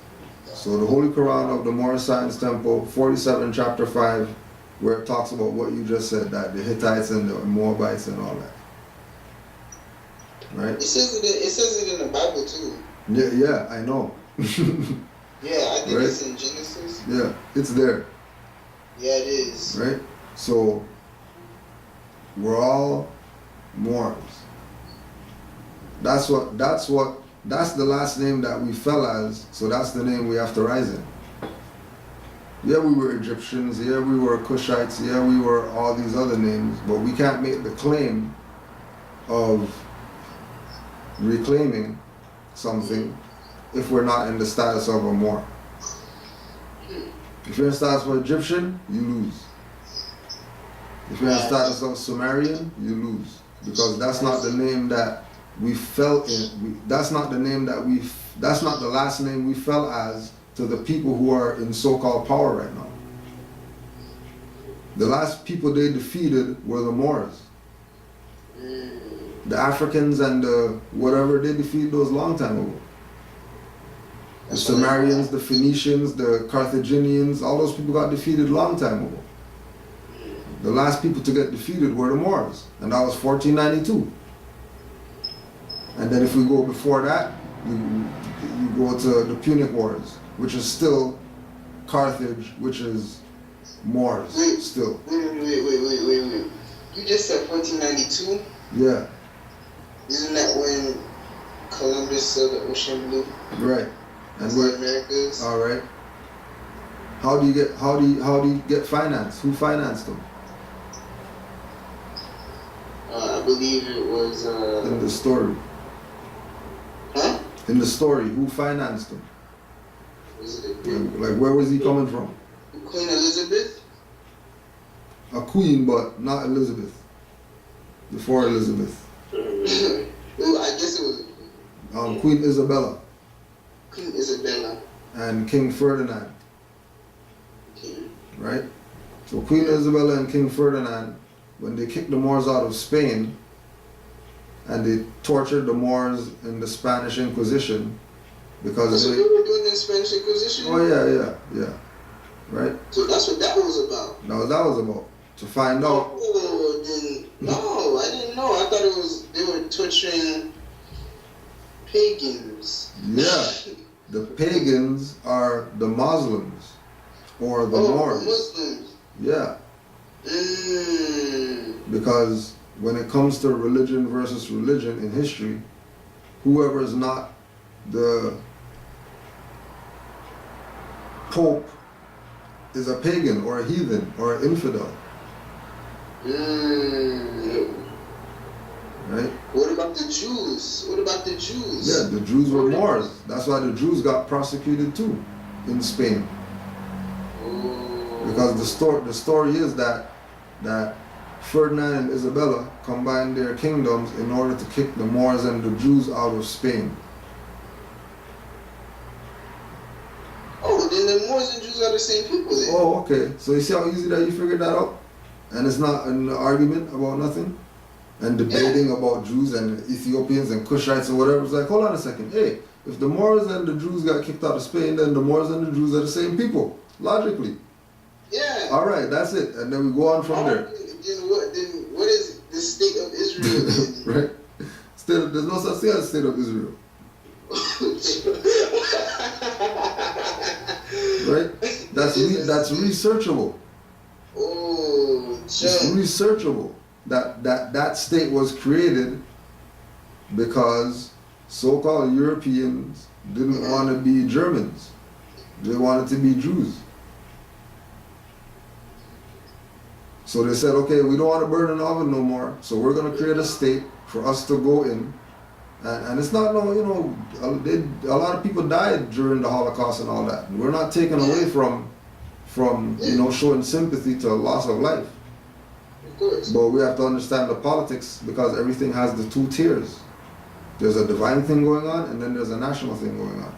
So the Holy Quran of the Moorish Science Temple, 47, chapter 5, where it talks about what you just said, that the Hittites and the Moabites and all that. Right? It says it in the Bible too. Yeah, I know. Yeah, I think Right. it's in Genesis. Yeah, it's there. Yeah, it is. Right? So we're all Moors. That's the last name that we fell as, so that's the name we have to rise in. Yeah, we were Egyptians, yeah, we were Cushites, yeah, we were all these other names, but we can't make the claim of reclaiming something if we're not in the status of a Moor. If you're in the status of Egyptian, you lose. If you're in the status of Sumerian, you lose. Because that's not the name that we fell in. That's not the last name we fell as to the people who are in so-called power right now. The last people they defeated were the Moors. The Africans and the whatever, they defeated those long time ago. The Sumerians, the Phoenicians, the Carthaginians, all those people got defeated long time ago. The last people to get defeated were the Moors, and that was 1492. And then if we go before that, you go to the Punic Wars, which is still Carthage, which is Moors still. Wait. You just said 1492? Yeah. Isn't that when Columbus sailed the ocean blue? Right. And The we're Americas? all right. How do you get financed? Who financed them? I believe it was. In the story. Huh? In the story, who financed them? Was it Like where was he coming from? Queen Elizabeth? A queen, but not Elizabeth. Before Elizabeth. Ooh, I guess it was Queen Isabella Queen Isabella. and King Ferdinand. Okay. Right? So Queen Isabella and King Ferdinand, when they kicked the Moors out of Spain and they tortured the Moors in the Spanish Inquisition because That's what they were doing in Spanish Inquisition? Oh yeah. Right? So that's what that was about. That was about. To find out. Oh, no, I didn't know. I thought it was they were torturing pagans. Yeah. The pagans are the Muslims or the Moors. Muslims. Yeah. Because when it comes to religion versus religion in history, whoever is not the Pope is a pagan or a heathen or an infidel. Right? What about the Jews? Yeah, the Jews were Moors. That's why the Jews got prosecuted too in Spain. Because the story is that Ferdinand and Isabella combined their kingdoms in order to kick the Moors and the Jews out of Spain. Oh, then the Moors and Jews are the same people then. Oh, okay. So you see how easy that you figured that out? And it's not an argument about nothing? And debating about Jews and Ethiopians and Cushites and whatever. It's like, hold on a second. Hey, if the Moors and the Jews got kicked out of Spain, then the Moors and the Jews are the same people, logically. Yeah. All right, that's it. And then we go on from there. Then what is the state of Israel? Right? There's no such thing as state of Israel. Right? That's researchable. Oh, it's researchable. That state was created because so-called Europeans didn't want to be Germans. They wanted to be Jews. So they said, okay, we don't want to burn an oven no more, so we're going to create a state for us to go in. And it's not, a lot of people died during the Holocaust and all that. We're not taken away from showing sympathy to a loss of life. Of course. But we have to understand the politics because everything has the two tiers. There's a divine thing going on, and then there's a national thing going on.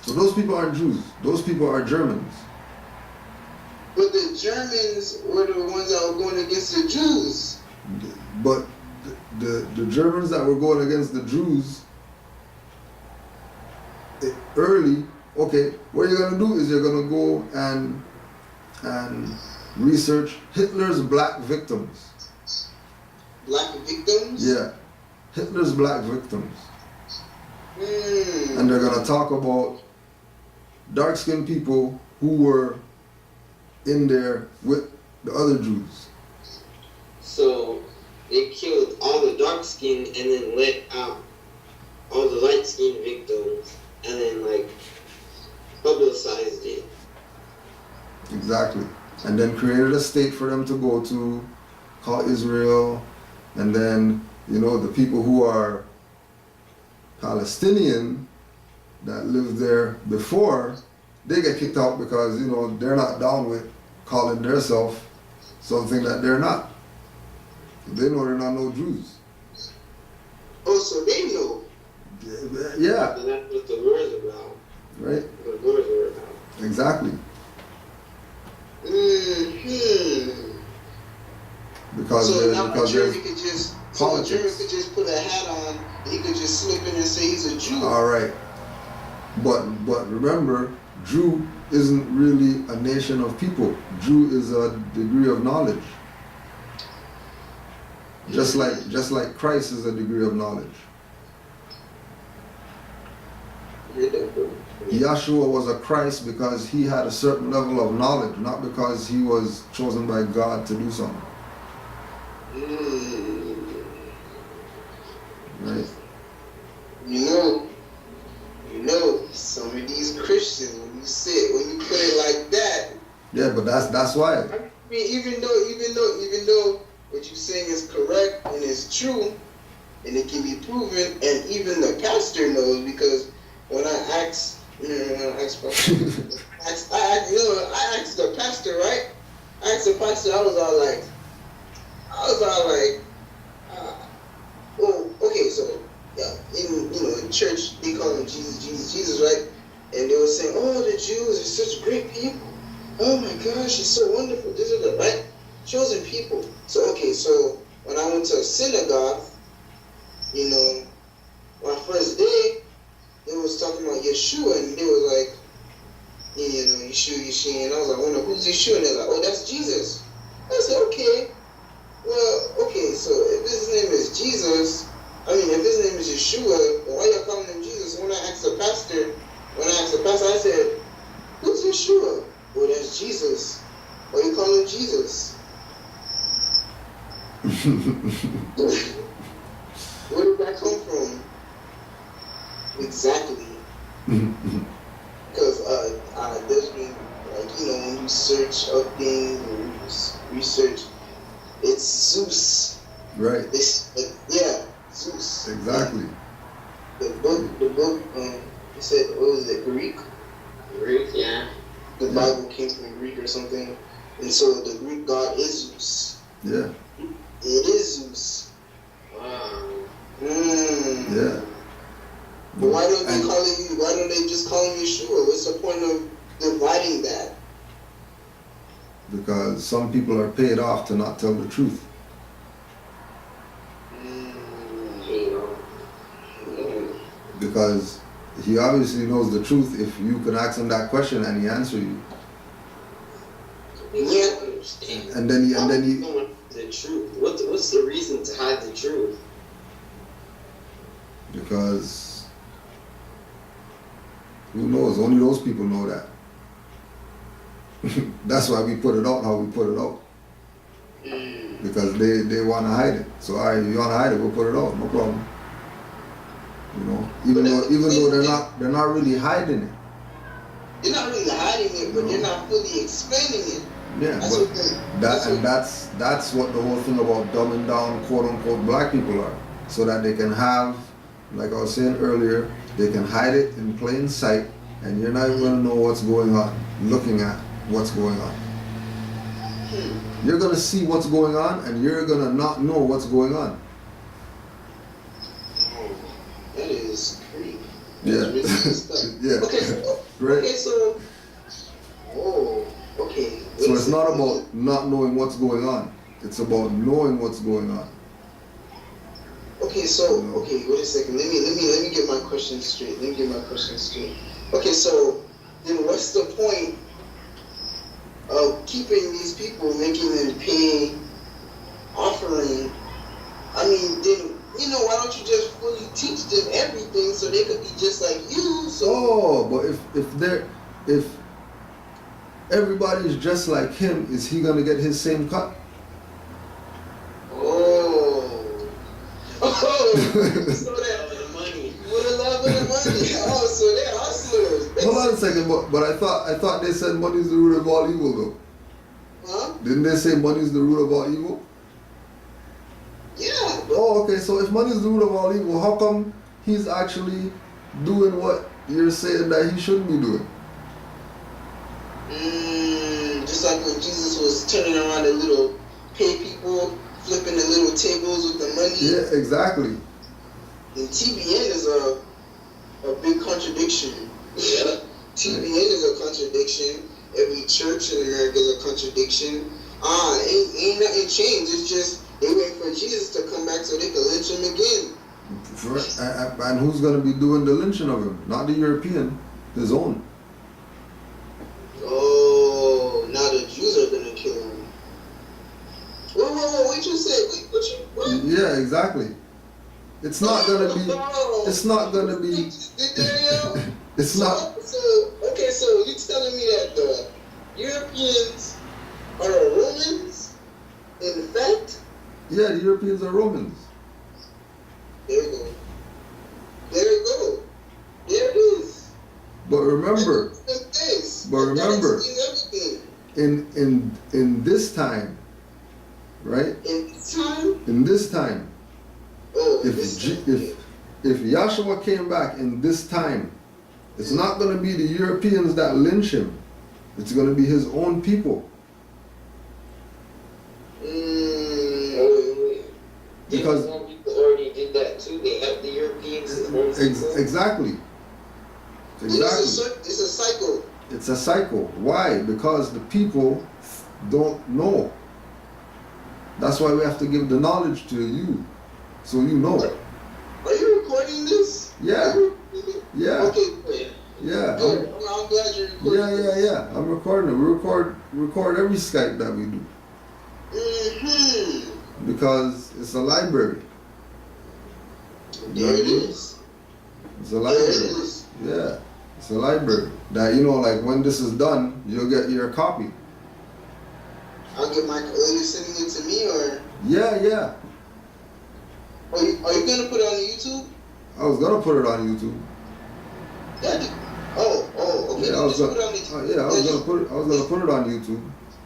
So those people aren't Jews. Those people are Germans. But the Germans were the ones that were going against the Jews. But the Germans that were going against the Jews early, okay, what you're going to do is you're going to go and research Hitler's black victims. Black victims? Yeah, Hitler's black victims. And they're going to talk about dark-skinned people who were in there with the other Jews. So they killed all the dark-skinned and then let out all the light-skinned victims and then publicized it. Exactly. And then created a state for them to go to called Israel. And then, the people who are Palestinian that lived there before, they get kicked out because, they're not down with calling themselves something that they're not. They know they're not no Jews. Oh, so they know. Yeah. And that's what the war's about. Right? The wars were about. Exactly. Because so now a German there's could just politics. A German could just put a hat on, and he could just slip in and say he's a Jew. All right. But remember, Jew isn't really a nation of people. Jew is a degree of knowledge. Just like Christ is a degree of knowledge. Yahshua was a Christ because he had a certain level of knowledge, not because he was chosen by God to do something. Right? Some of these Christians, when you put it like that. Yeah, but that's why. I mean, even though what you're saying is correct and it's true, and it can be proven, and even the pastor knows, because when I asked the pastor, right? I asked the pastor, I was all like, okay, so yeah, in church they call him Jesus, right? And they were saying, oh, the Jews are such great people. Oh my gosh, it's so wonderful. This is the right. chosen people. So okay, so when I went to a synagogue, you know, my first day, they was talking about Yeshua, and they was like, you know, Yeshua, and I was like, oh no, who's Yeshua? And they're like, oh, that's Jesus. I said, okay, well, okay, so if his name is Jesus, if his name is Yeshua, then why y'all calling him Jesus? When I asked the pastor, I said, who's Yeshua? Well, that's Jesus. Why you call him Jesus? Where did that come from? Exactly. Because there's been, like, you know, when you search up things, when you research, it's Zeus. Right. Yeah, Zeus. Exactly. The book, you said, what was it, Greek? Greek, yeah. The Bible came from Greek or something. And so the Greek god is Zeus. Yeah. It is Zeus. Wow. Yeah. But why don't they just call him Yeshua? What's the point of dividing that? Because some people are paid off to not tell the truth. Because he obviously knows the truth if you can ask him that question and he answer you. Yeah. And then he the truth. What's the reason to hide the truth? because who knows? Only those people know that. That's why we put it out how we put it out. Because they want to hide it. So all right, if you want to hide it, we'll put it out, no problem. You know, even though they're not really hiding it. They're not really hiding it, but they're not fully explaining it. Yeah, that's what the whole thing about dumbing down quote unquote black people are. So that they can have, like I was saying earlier, they can hide it in plain sight and you're not even gonna know what's going on, looking at what's going on. You're gonna see what's going on and you're gonna not know what's going on. That is creepy. Yeah. Yeah. Okay. Right. Okay, so. Whoa. Okay. So it's not about not knowing what's going on. It's about knowing what's going on. Okay, so wait a second. Let me get my question straight. Okay, so then what's the point of keeping these people, making them pay offering? I mean, then why don't you just fully teach them everything so they could be just like you? So but if everybody's just like him, is he gonna get his same cut? So that for the money. With a love of the money. Oh, so they're hustlers. Hold on a second, but I thought they said money is the root of all evil though. Huh? Didn't they say money is the root of all evil? Yeah. Oh, okay, so if money is the root of all evil, how come he's actually doing what you're saying that he shouldn't be doing? Just like when Jesus was turning around the little pay people, flipping the little tables with the money. Yeah, exactly. And TBN is a big contradiction. Yeah. TBN is a contradiction. Every church in America is a contradiction. Ain't nothing changed. It's just they wait for Jesus to come back so they can lynch him again. And who's going to be doing the lynching of him? Not the European, his own. Oh, now the Jews are going to kill him. Whoa, what you said? What? Yeah, exactly. It's not going to be... It's not going to be... It's not... Okay, so you're telling me that the Europeans are Romans, in fact? Yeah, the Europeans are Romans. There you go. There it is. But remember, in this time, right? In this time. Oh, if Yahshua came back in this time, it's not going to be the Europeans that lynch him. It's going to be his own people. Because people already did that too. They have the Europeans. Exactly. It's a cycle. It's a cycle. Why? Because the people don't know. That's why we have to give the knowledge to you, so you know. Are you recording this? Yeah. Yeah. Okay, great. Yeah. Good. I'm glad you're recording this. Yeah. I'm recording it. We record every Skype that we do. Mm-hmm. Because it's a library. There it is. It's a library. There it is. Yeah. It's a library. That, you know, like when this is done, you'll get your copy. I'll get my. Are you sending it to me or? Yeah. Are you gonna put it on YouTube? I was gonna put it on YouTube. Yeah. Oh, okay. Yeah, I was just put it on YouTube. I was gonna put it on YouTube.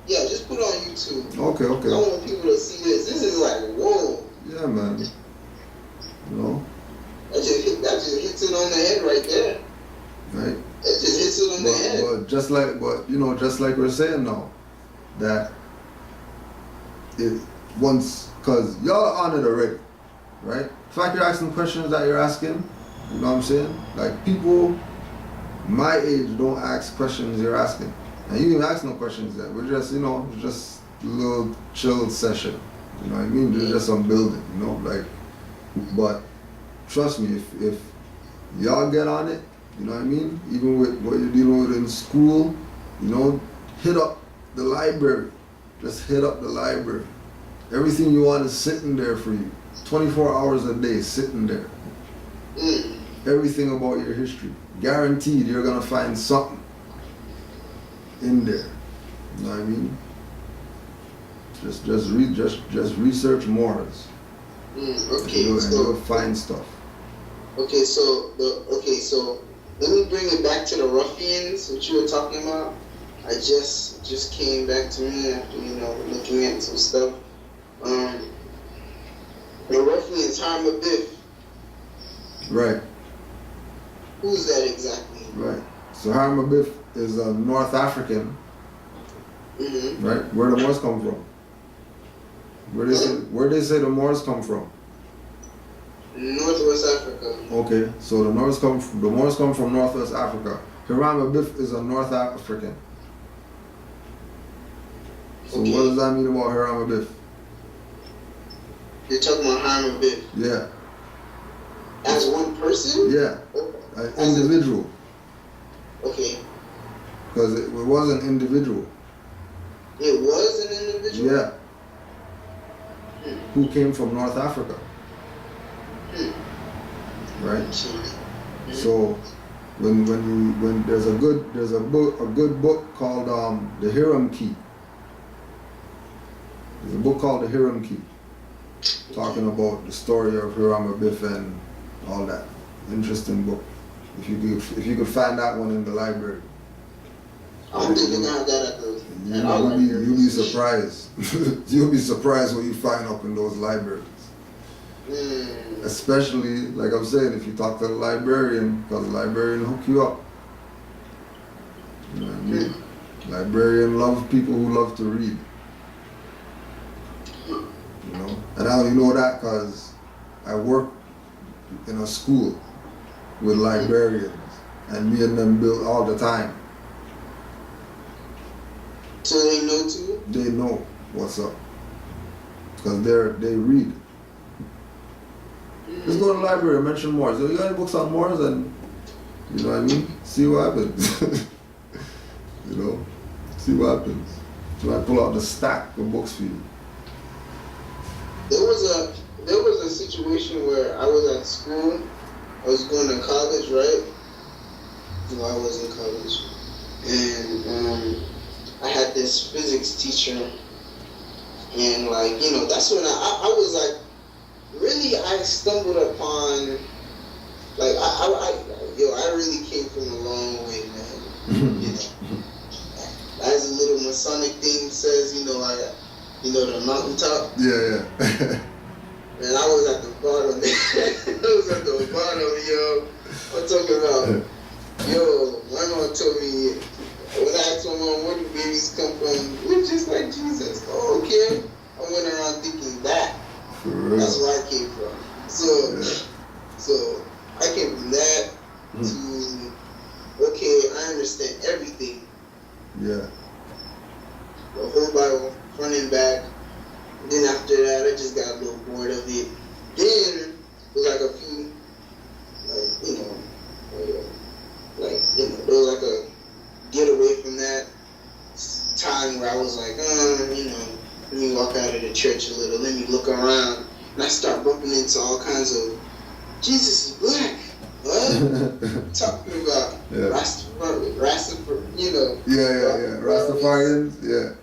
Yeah, just put it on YouTube. Okay. I want people to see this. This is like, whoa. Yeah, man. You know? That just hits it on the head right there. Right? It just hits it on the head. But just like we're saying now, that it once, cause y'all on it already, right? The fact you're asking questions that you're asking, you know what I'm saying? Like people my age don't ask questions you're asking. And you didn't ask no questions yet. We're just, you know, just a little chilled session. You know what I mean? There's just some building, you know, like, but trust me, if y'all get on it, you know what I mean? Even with what you're dealing with in school, you know, hit up the library. Just hit up the library. Everything you want is sitting there for you. 24 hours a day, sitting there. Everything about your history. Guaranteed you're gonna find something in there. You know what I mean? Just research Moors. Okay, and you'll find stuff. Okay, so let me bring it back to the ruffians, what you were talking about. I just came back to me after, you know, looking at some stuff. The ruffians, Harma Biff. Right. Who's that exactly? Right. So Harma Biff is a North African. Mm-hmm. Right? Where the Moors come from? Where they say the Moors come from? Northwest Africa. Okay, so the Moors come from Northwest Africa. Harma Biff is a North African. So Okay. what does that mean about Harma Biff? You're talking about Harma Biff Yeah. as one person? Yeah. Oh, An individual. okay. Because it was an individual. It was an individual? Yeah. Who came from North Africa. Right? So when there's a good book called The Hiram Key. There's a book called The Hiram Key, talking about the story of Harma Biff and all that. Interesting book. If you could find that one in the library. I don't think they have that at the You'll be surprised. You'll be surprised what you find up in those libraries. Especially, like I'm saying, if you talk to the librarian, because the librarian will hook you up. You know what I mean? Librarian loves people who love to read. You know? And I only know that because I work in a school with librarians, and me and them build all the time. So they know too? They know what's up. Because they read. Just go to the library and mention Moors. So you got any books on Moors? And you know what I mean? See what happens. You know? See what happens. So I pull out the stack of books for you. There was a situation where I was at school. I was going to college, right? No, I was in college. And I had this physics teacher. And like, you know, that's when I was like, really, I stumbled upon, like, I really came from a long way, man. You know, as a little Masonic thing says, you know, the mountaintop. Yeah. And I was at the bottom. I was at the bottom, yo. I'm talking about, yo, my mom told me, when I asked my mom, where do babies come from? We're just like Jesus. Oh, okay. I went around thinking that. For real. That's where I came from. So I came from that to, okay, I understand everything. Yeah. The whole Bible, front and back. Then after that, I just got a little bored of it. Then it was like a few, there was like a get away from that time where I was like, let me walk out of the church a little, let me look around, and I start bumping into all kinds of Jesus is black. What? Talking about Rastafari, Rastafarians, yeah.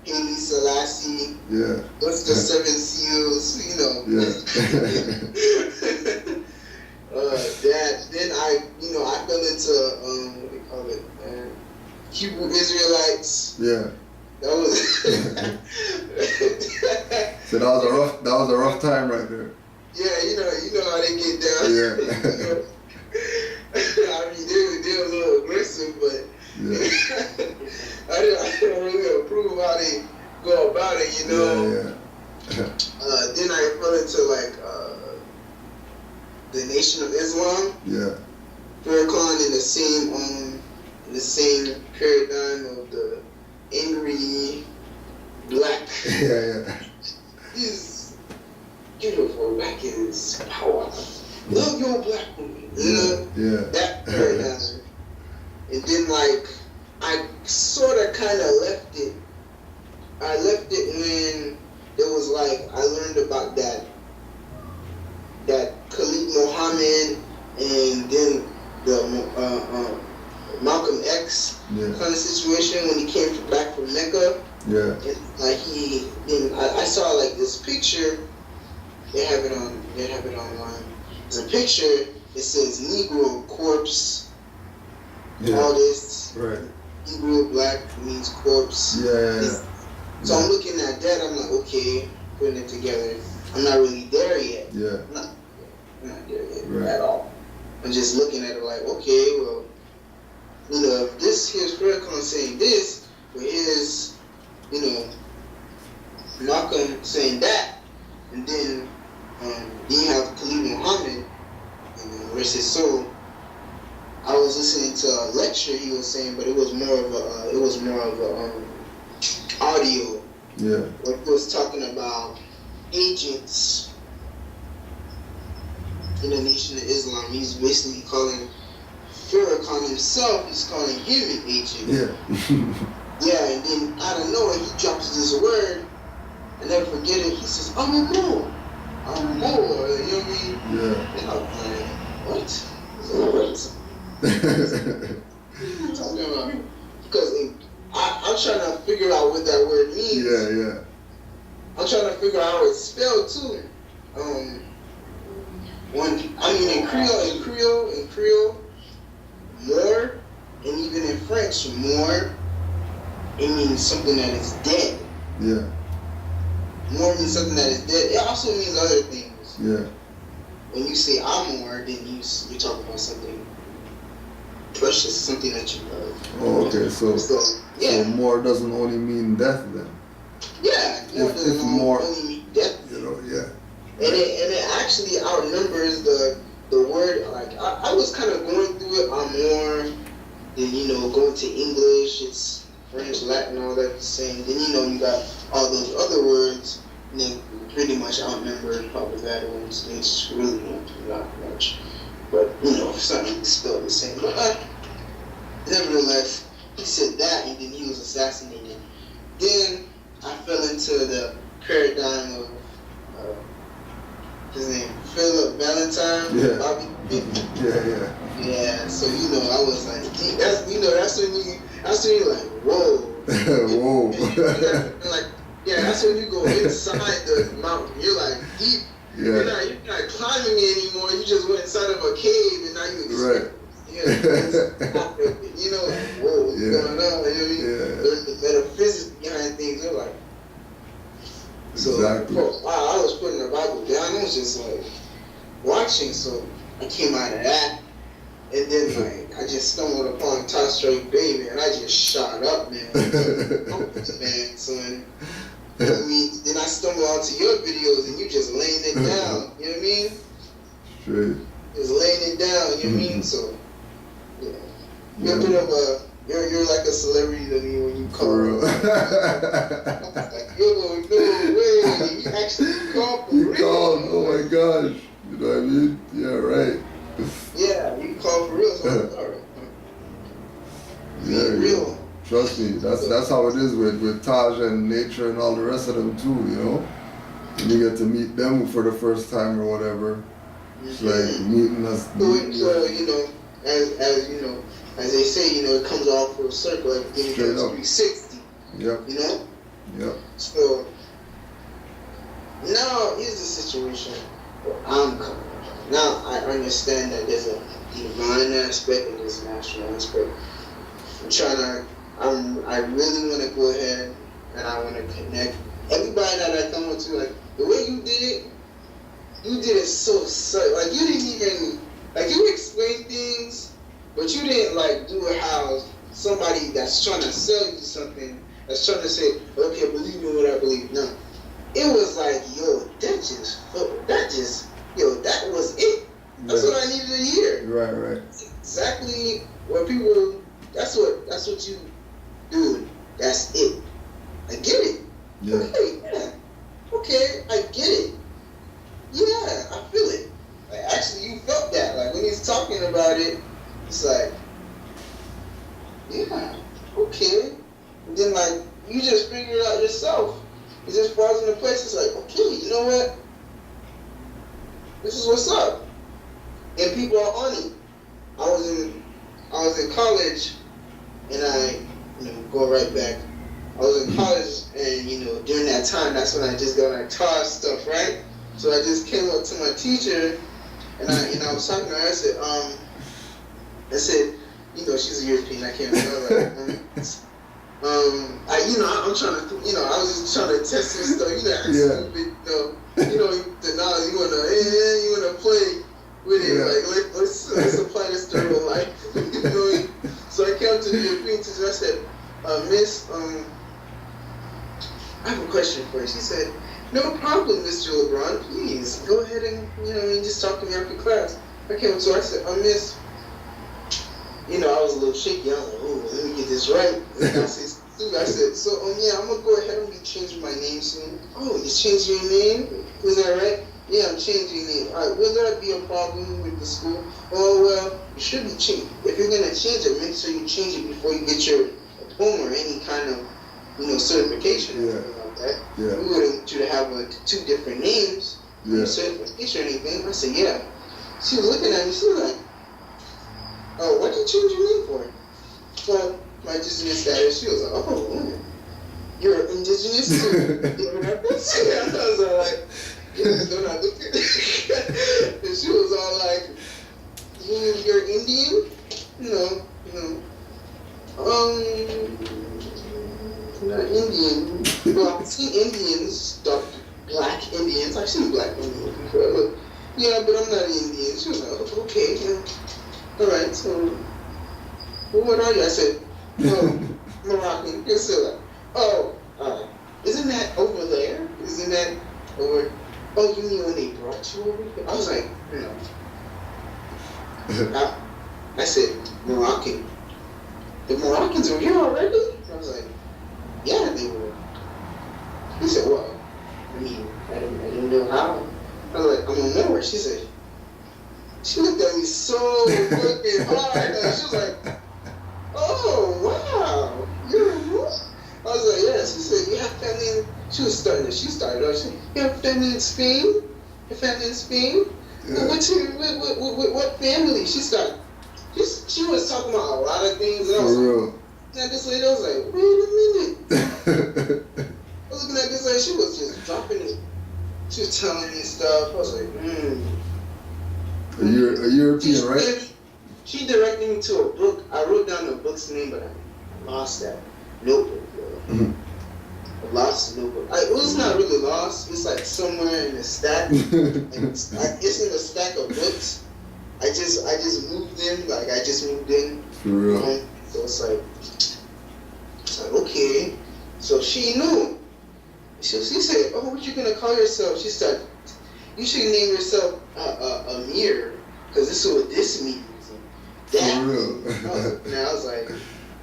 Haile Selassie, yeah. What's the seven seals, then I fell into what do you call it, Hebrew Israelites. Yeah. That was So that was a rough time right there. Yeah, you know how they get down. Yeah. I mean, they're a little aggressive, but Yeah. I don't really approve how they go about it, Yeah. Then I fell into like the Nation of Islam. Yeah. Farrakhan in the same paradigm of the angry black. Yeah. He's beautiful, black is power. Love your black woman. Yeah. That paradigm. And then I sort of kind of left it. I left it when it was I learned about that Khalid Muhammad and then the Malcolm X kind of situation when he came back from Mecca. Yeah. And I saw this picture. They have it online. There's a picture. It says Negro corpse. Yeah. All this. Right. Negro black means corpse. Yeah. So I'm looking at that. I'm like, okay, putting it together. I'm not really there yet. Yeah. I'm not there yet Right. at all. I'm just looking at it like, okay, well, if this here's Farrakhan saying this, but here's, Malcolm saying that, and then you have Khalid Muhammad, rest his soul. I was listening to a lecture he was saying, but it was more of a audio. Yeah. Where he was talking about agents in the Nation of Islam. He's basically calling Farrakhan himself, he's calling him an agent. Yeah. Yeah, and then out of nowhere, he drops this word, and never forget it, he says, I'm a Moor, you know what I mean? Yeah. And I'm like, what? What are you talking about? Because I'm trying to figure out what that word means. Yeah. I'm trying to figure out how it's spelled too. In Creole, more, and even in French, more, it means something that is dead. Yeah. More means something that is dead. It also means other things. Yeah. When you say amor, then you're talking about something precious, something that you love. Oh, okay. So yeah. So more doesn't only mean death then. Yeah. More doesn't only mean death. Yeah. And it actually outnumbers the word. I was kind of going through it more than going to English. It's French, Latin, all that the same. Then you got all those other words, and then pretty much outnumber all the bad ones. It's really not much. But something spelled the same. But nevertheless, he said that, and then he was assassinated. Then I fell into the paradigm of his name, Philip Valentine. Yeah. Bobby. Yeah. Yeah. So I was like, that's when you like, whoa. Whoa. That's when you go inside the mountain. You're like deep. Yeah. You're not climbing anymore. You just went inside of a cave, and now you Right. Whoa, what's going on? Yeah. There's the metaphysics behind things. You're like, so Exactly. for a while, I was putting the Bible down. I was just watching. So I came out of that, and then I just stumbled upon Top Strike Bay, man. I just shot up, man. Man, son. I mean, then I stumbled onto your videos, and you just laying it down. You know what I mean? Straight. Just laying it down. You know what I mean? So, yeah. You're a bit of a. You're like a celebrity to me when you call. For real. Like, yo, no way. gosh. You know what I mean? Yeah, right. Yeah, you can call for real. So I'm like, all right. Yeah, Real. yeah. Trust me, that's how it is with Taj and Nature and all the rest of them too, you know? When you get to meet them for the first time or whatever, it's like meeting us. So, you know, as you know, as they say, you know, it comes all full circle, everything Straight goes up. 360. Yep, You know? yep. So now here's the situation where I'm coming from. Now I understand that there's a divine aspect and there's a natural aspect. I really want to go ahead and I want to connect everybody that I come up to. Like the way you did it so like you didn't even like you explained things, but you didn't like do it how somebody that's trying to sell you something, that's trying to say, okay, believe in what I believe. No, it was like, yo, that was it. That's what I needed to hear. Right. Exactly what people. That's what you do. That's it. I get it. Yeah. Okay, yeah. Okay, I get it. Yeah, I feel it. Like actually, you felt that. Like when he's talking about it, it's like, yeah, okay. And then like you just figure it out yourself. It just falls into place. It's like, okay, you know what? This is what's up. And people are on it. I was in college, and I, go right back. I was in college, and during that time, that's when I just got my Taj stuff, right? So I just came up to my teacher, and I was talking to her. I said, she's a European. I can't remember. I'm trying to, I was just trying to test this stuff. Stupid, the knowledge you wanna play with it. Like let's apply this to real life. So I came to the European teacher. I said, Miss, I have a question for you. She said, no problem, Mr. LeBron. Please go ahead and just talk to me after class. I came up to her. I said, Miss. I was a little shaky. I was like, oh, let me get this right. I said, so, I'm going to go ahead and be changing my name soon. Oh, you're changing your name? Is that right? Yeah, I'm changing it. All right, will there be a problem with the school? Oh, well, you should be changing. If you're going to change it, make sure you change it before you get your diploma or any kind of, certification or anything like that. Yeah. We wouldn't want you to have two different names, certification or anything. I said, yeah. She was looking at me. She was like, oh, what did you change your name for? Well, my indigenous status. She was like, oh, you're indigenous too. I was like, don't I look at it? And she was all like, you're Indian? No. Not Indian. Well, I've seen Indians, black Indians. I've seen black Indians before. But, yeah, but I'm not Indian. She was like, okay, yeah. All right, so, well, what are you? I said, Moroccan. You're still like, oh, isn't that over there? Isn't that over? Oh, you mean when they brought you over here? I was like, I said, Moroccan. The Moroccans were here already? I was like, yeah, they were. He said, well, I didn't know how. I was like, I'm gonna know where. She said, she looked at me so fucking hard. She was like, oh, wow, you're a Muslim? I was like, yes. She said, you have family in... She started off, she said, you have family in Spain? Your family in Spain? Yeah. What family? She was talking about a lot of things. And I was like, this lady, I was like, wait a minute. I was looking at this lady, she was just dropping it. She was telling me stuff. I was like, A European, right? She directed me to a book. I wrote down the book's name, but I lost that notebook. Mm-hmm. I lost the notebook. It was not really lost. It's like somewhere in the stack. It's in a stack of books. I just moved in. Like I just moved in. For real. So it's like okay. So she knew. She said, "Oh, what you gonna call yourself?" She said, "You should name yourself Amir, because this is what this means." That. For real. And I was like,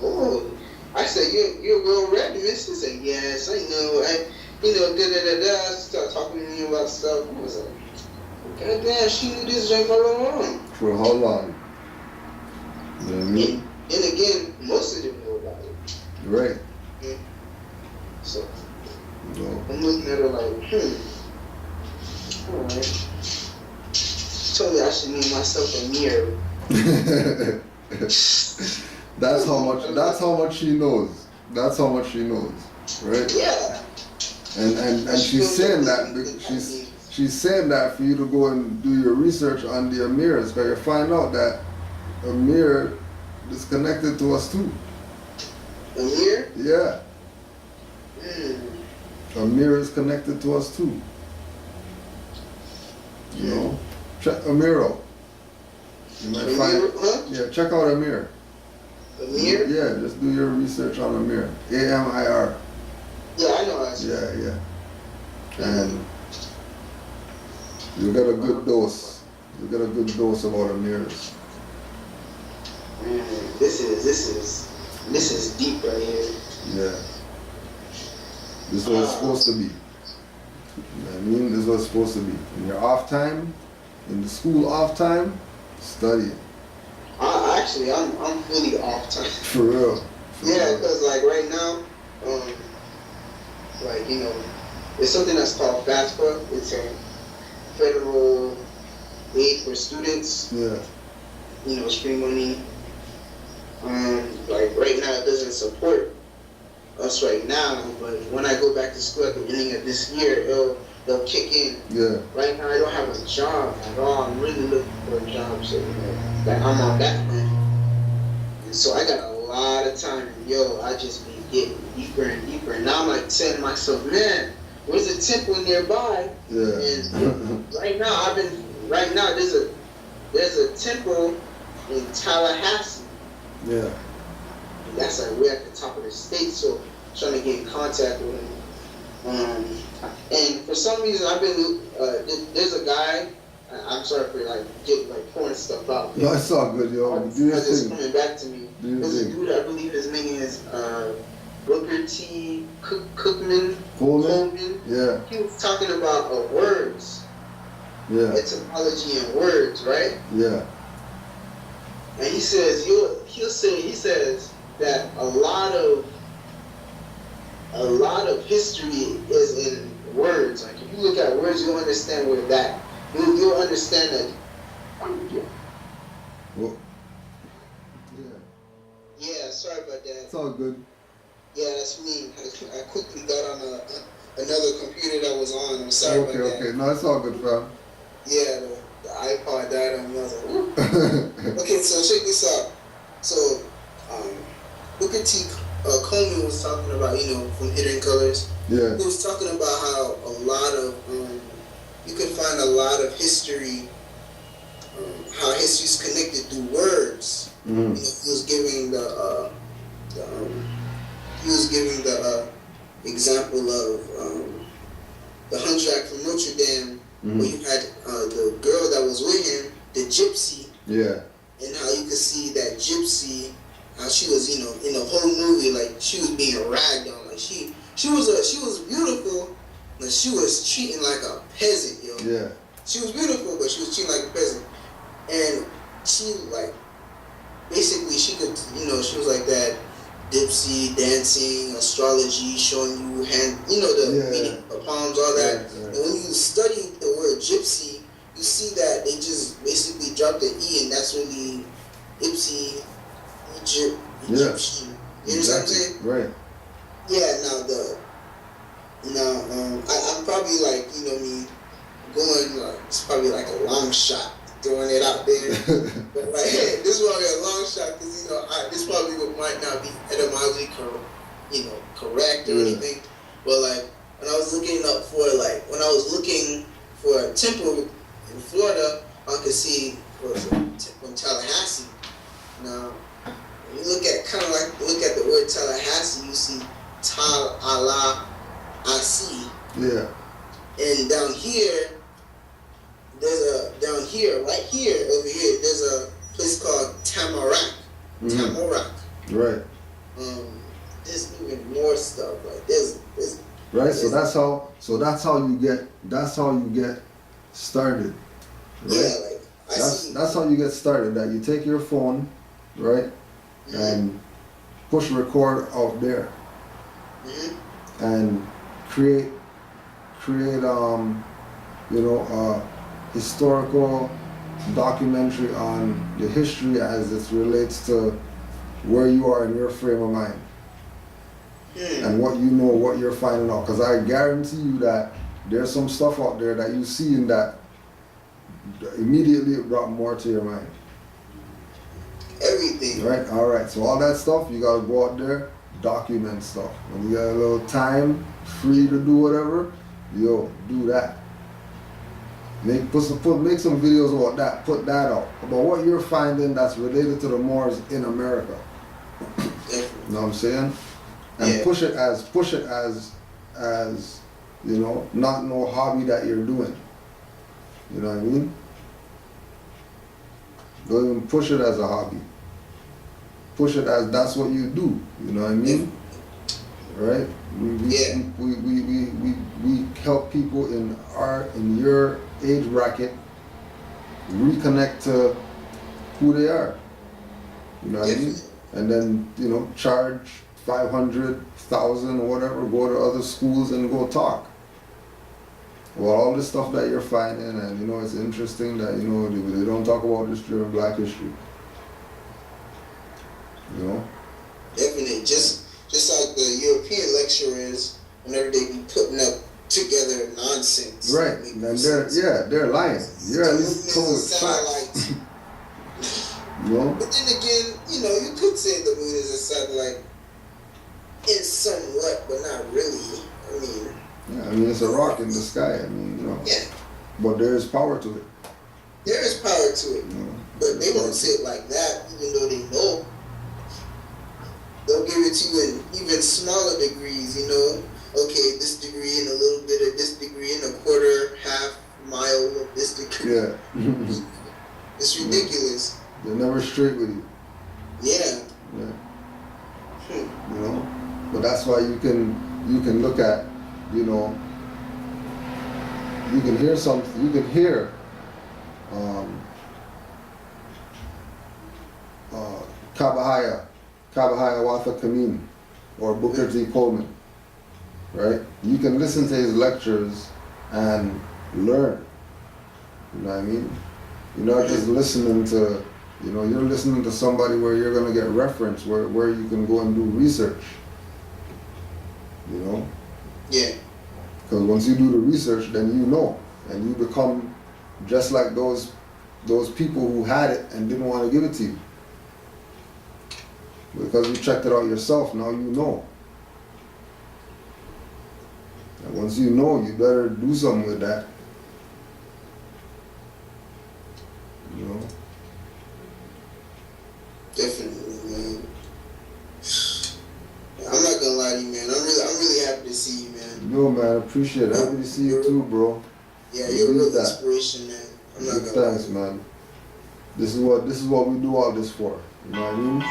"Oh." I said, "You're well read, miss." She said, "Yes, I know. Da da da da." She started talking to me about stuff. I was like, Goddamn, she knew this joint for a long. For how long? You know what I mean? And again, most of them know about it. Right. So No. I'm looking at her like, alright. Told me I should name myself a mirror. That's how much she knows. That's how much she knows. Right? Yeah. And she's saying that she's saying that for you to go and do your research on the Amirs, because you find out that Amir is connected to us too. Amir? Yeah. Amir is connected to us too. You know? Check Amir out. You might find yeah, check out Amir. Amir? Yeah, just do your research on Amir. Amir. Yeah, I know that. Yeah. And you get a good dose. You get a good dose about Amirs. This is deep right here. Yeah. This is what it's supposed to be. You know what I mean? This is what it's supposed to be. In your off time, in the school off time, study. Actually, I'm fully off time. For real. Yeah, because like right now, like you know, there's something that's called FAFSA. It's a federal aid for students. Yeah. You know, it's free money. Like right now, it doesn't support us right now, but when I go back to school at the beginning of this year, they'll kick in. Yeah. Right now, I don't have a job at all. I'm really looking for a job, so you know, that I'm on that end. And so I got a lot of time. Yo, I just been getting deeper and deeper. And now I'm like saying to myself, man, where's a temple nearby? Yeah. And right now, there's a temple in Tallahassee. Yeah. And that's like way at the top of the state. So I'm trying to get in contact with him. And for some reason, I've been there's a guy. I'm sorry for pouring stuff out. No, it's all good, yo. Do your It's thing. coming back to me. Do your There's a thing. dude, I believe his name is Booker T. Cookman. Coleman? Yeah. He was talking about words, Yeah. etymology and words, right? Yeah. And he says he says that a lot of history is in words. Like if you look at words, you'll understand where that. You'll understand that. Well, yeah. Yeah, sorry about that. It's all good. Yeah, that's me. I quickly got on another computer that was on. I'm sorry about that. Okay. No, it's all good, fam. Yeah, the iPod died on me. I was like, whoop. Okay, so check this out. So, Booker T. Coleman was talking about, from Hidden Colors. Yeah. He was talking about how a lot of, you can find a lot of history, how history is connected through words. Mm-hmm. He was giving the example of the Hunchback from Notre Dame, where you had the girl that was with him, the gypsy. Yeah. And how you could see that gypsy, how she was, in the whole movie, like she was being ragged on, like she was beautiful, but she was treating like a peasant, yo. Yeah. She was beautiful, but she was treating like a peasant, and she basically she could, she was like that, dipsy, dancing, astrology, showing you hand, the meaning of palms, all that. Yeah. And when you study the word gypsy, you see that they just basically dropped the E, and that's really Egyptian. You know what I'm saying? Right. Yeah. I'm probably me going. It's probably like a long shot, throwing it out there. But this is probably a long shot because this probably might not be etymologically correct or anything. But when I was looking for a temple in Florida, I could see was a temple in Tallahassee. Now, when you look at the word Tallahassee, you see Tal-Allah-Asi. Yeah. And down here, right here, over here, there's a place called Tamarack. Tamarack. Right. There's even more stuff. There's right. So that's how you get started right? Yeah, like That's how you get started. That you take your phone, right, and push record out there, and create a historical documentary on the history as it relates to where you are in your frame of mind and what you know, what you're finding out. Because I guarantee you that there's some stuff out there that you see in that immediately it brought more to your mind. everything. Right? All right. So all that stuff, you gotta go out there, document stuff. When you got a little time, free to do whatever, yo, do that. Make some videos about that. Put that out about what you're finding that's related to the Moors in America. You know what I'm saying? And push it as not no hobby that you're doing. You know what I mean? Don't even push it as a hobby. Push it as that's what you do. You know what I mean? Right? We help people in your age bracket reconnect to who they are. You know what I mean? And then, charge 500, 1,000 or whatever, go to other schools and go talk. Well, all this stuff that you're finding, and it's interesting that they don't talk about this during Black History. Definitely, just like the European lecturers, whenever they be putting up together nonsense. Right, and they're lying. You're at least told facts. But then again, you could say the moon is a satellite in somewhat, but not really. It's a rock in the sky. Yeah. But there is power to it. There is power to it. But they won't say it like that, even though they know. They'll give it to you in even smaller degrees, Okay, this degree and a little bit of this degree and a quarter, half mile of this degree. Yeah. It's ridiculous. They're never straight with you. Yeah. But that's why you can look at, you can hear something, you can hear Kabahaya Watha Kamin or Booker T. Coleman, right? You can listen to his lectures and learn. You know what I mean? You're not just listening to, you're listening to somebody where you're going to get reference, where you can go and do research. Yeah. Because once you do the research, then and you become just like those people who had it and didn't want to give it to you. Because you checked it out yourself, now you know. And once you know, you better do something with that. Definitely, man. I'm not gonna lie to you, man. I'm really happy to see you, man. Yo, man, I appreciate it. Happy to see you too, bro. Yeah, you're a real inspiration, man. I'm not gonna lie. Thanks, man. This is what we do all this for. You know what I mean?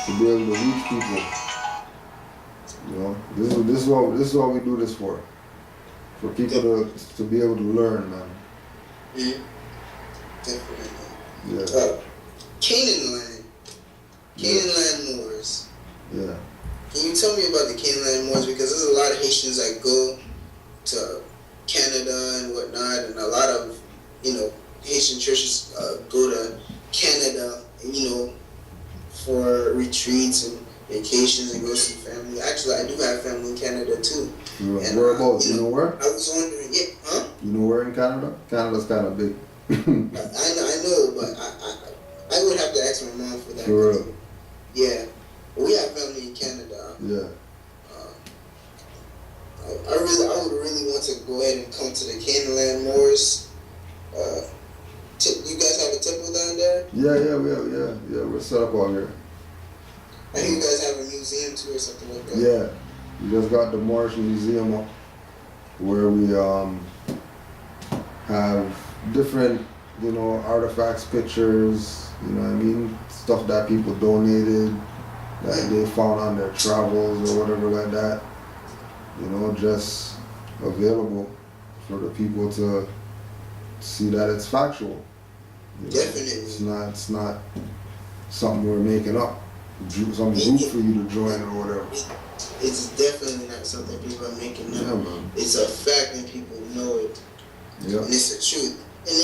To be able to reach people. This is what we do this for. For people to be able to learn, man. Yeah. Definitely, man. Yeah. Canaanland Moors. Yeah. Can you tell me about the Canaanland Moors? Because there's a lot of Haitians that go to Canada and whatnot, and a lot of, Haitian churches go to Canada, for retreats and vacations and go see family. Actually, I do have family in Canada too. Whereabouts? You know where? I was wondering, You know where in Canada? Canada's kind of big. I know, but I would have to ask my mom for that. For real? Yeah. We have family in Canada. Yeah. I would really want to go ahead and come to the Canaanland Moors. You guys have a temple down there? Yeah, we're set up out here. I hear you guys have a museum too or something like that. Yeah, we just got the Moorish Museum up where we have different, artifacts, pictures, stuff that people donated, that they found on their travels or whatever like that, just available for the people to see that it's factual. You know, Definitely. It's not something we're making up. Some group for you to join or whatever. It's definitely not something people are making up. Yeah, man. It's a fact and people know it. Yeah. And it's the truth. And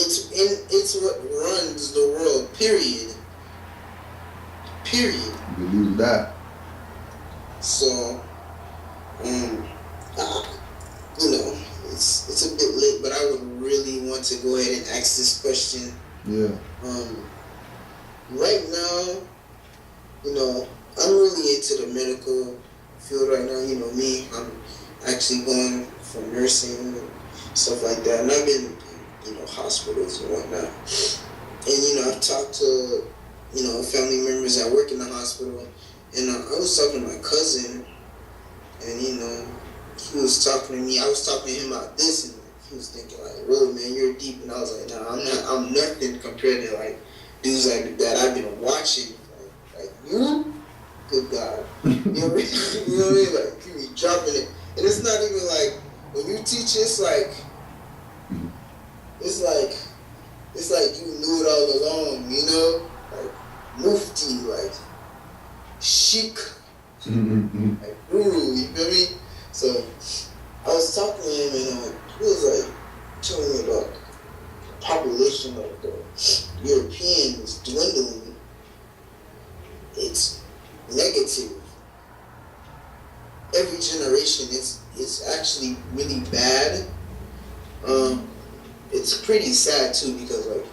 it's what runs the world, period. Period. Believe that. So, you know, it's a bit late, but I would really want to go ahead and ask this question. Yeah. Right now, you know, I'm really into the medical field right now. You know me, I'm actually going for nursing and stuff like that. And I've been, you know, hospitals and whatnot. And, you know, I've talked to, you know, family members that work in the hospital. And I was talking to my cousin, and, you know, he was talking to me. I was talking to him about this, and he was thinking, like, "Whoa, man, you're deep." And I was like, "Nah, I'm nothing compared to, like, dudes like that I've been watching. Like you? Good God." You know what I mean? Like, you be dropping it. And it's not even like, when you teach, it's like you knew it all along, you know? Like, mufti, like, sheik, like, guru, you feel me? So, I was talking to him, and he was like telling me about the population of the Europeans dwindling. It's negative. Every generation, it's actually really bad. It's pretty sad too, because like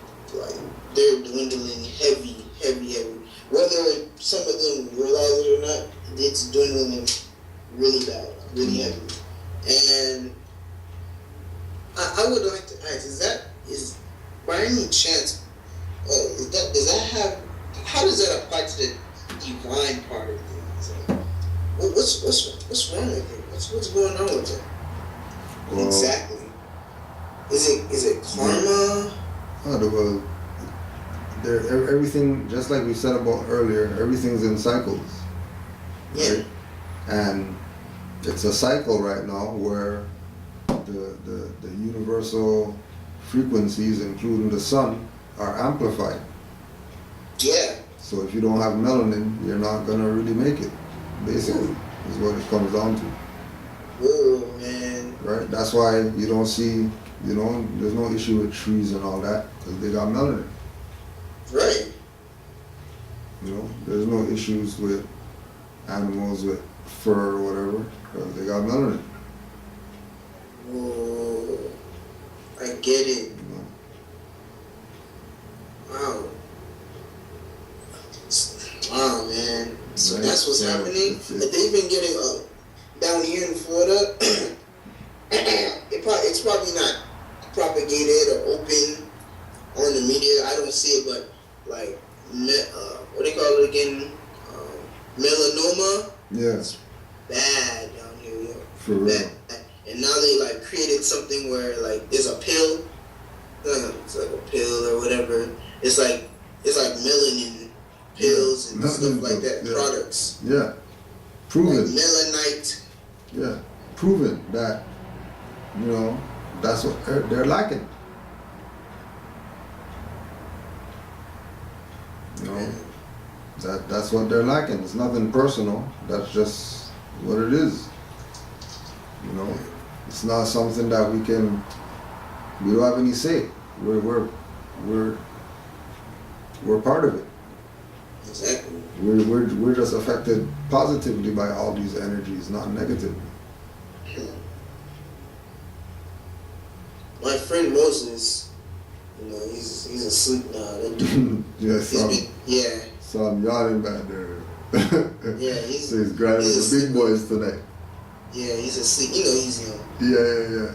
they're dwindling heavy. Whether some of them realize it or not, it's dwindling really bad, really heavy. And I would like to ask, is by any chance, how does that apply to the divine part of things? Like, what's wrong with it? What's going on with it? Well, exactly. Is it karma? Well, everything, just like we said about earlier, everything's in cycles. Yeah. Right? And it's a cycle right now where the universal frequencies, including the sun, are amplified. Yeah. So if you don't have melanin, you're not gonna really make it. Basically, is what it comes down to. Whoa, man. Right. That's why you don't see, you know, there's no issue with trees and all that because they got melanin. Right. You know, there's no issues with animals with fur or whatever because they got melanin. Whoa. I get it. You know? Wow. Wow, man. So Right. that's what's happening. They've been getting down here in Florida. It's probably not propagated or open on the media. I don't see it, but like, what they call it again? Melanoma. Yeah. It's bad down here, yo. For real. Bad. And now they like created something where like there's a pill. It's like a pill or whatever. It's like melanin pills and stuff like that. Yeah. Products. Yeah. Proven. Like melanite. Yeah. Proven that, you know, that's what they're lacking. You know, that's what they're lacking. It's nothing personal. That's just what it is. You know, it's not something that we don't have any say. We're part of it. Exactly. We're just affected positively by all these energies, not negatively. My friend Moses, you know, he's asleep now. Yeah, so I'm yawning back there. Yeah, so he's grabbing the big boys tonight. Yeah, he's asleep. You know, he's young. Yeah.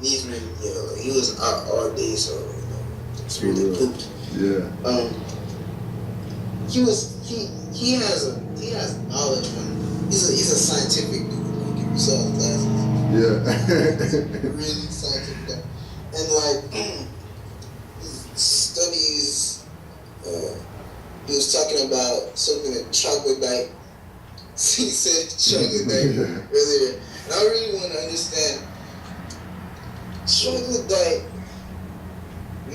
He's been, you know, he was out all day, so you know, it's really pooped. Yeah. He has knowledge, man. He's a scientific dude. Like, give yourself glasses. Yeah. Really scientific guy. And like his studies, he was talking about something that chocolate diet. He said chocolate diet earlier. And I really want to understand chocolate diet.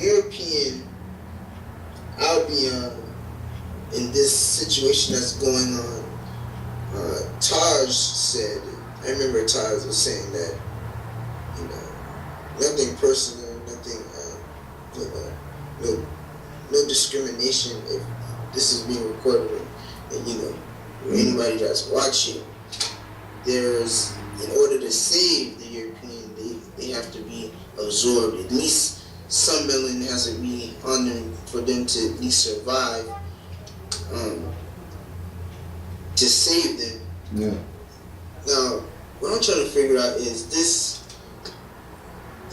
European Albion in this situation that's going on, Taj said, I remember Taj was saying that, you know, nothing personal, nothing, you know, no discrimination if this is being recorded, and you know, anybody that's watching, there's, in order to save the European, they have to be absorbed. At least some melanin has to be on them for them to at least survive, to save them. Yeah. Now, what I'm trying to figure out is this,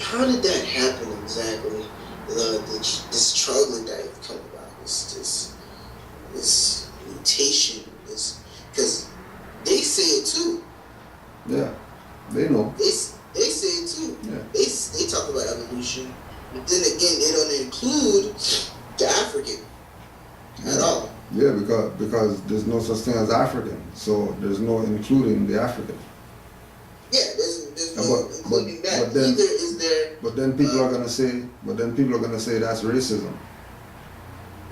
how did that happen exactly? This troglodyte come about, this mutation, because they say it too. Yeah, they know. They say it too. Yeah. They talk about evolution, but then again, they don't include the African at all. Yeah, because there's no such thing as African, so there's no including the African. Yeah, there's no including that. But then, Neither is there. But then people are gonna say that's racism.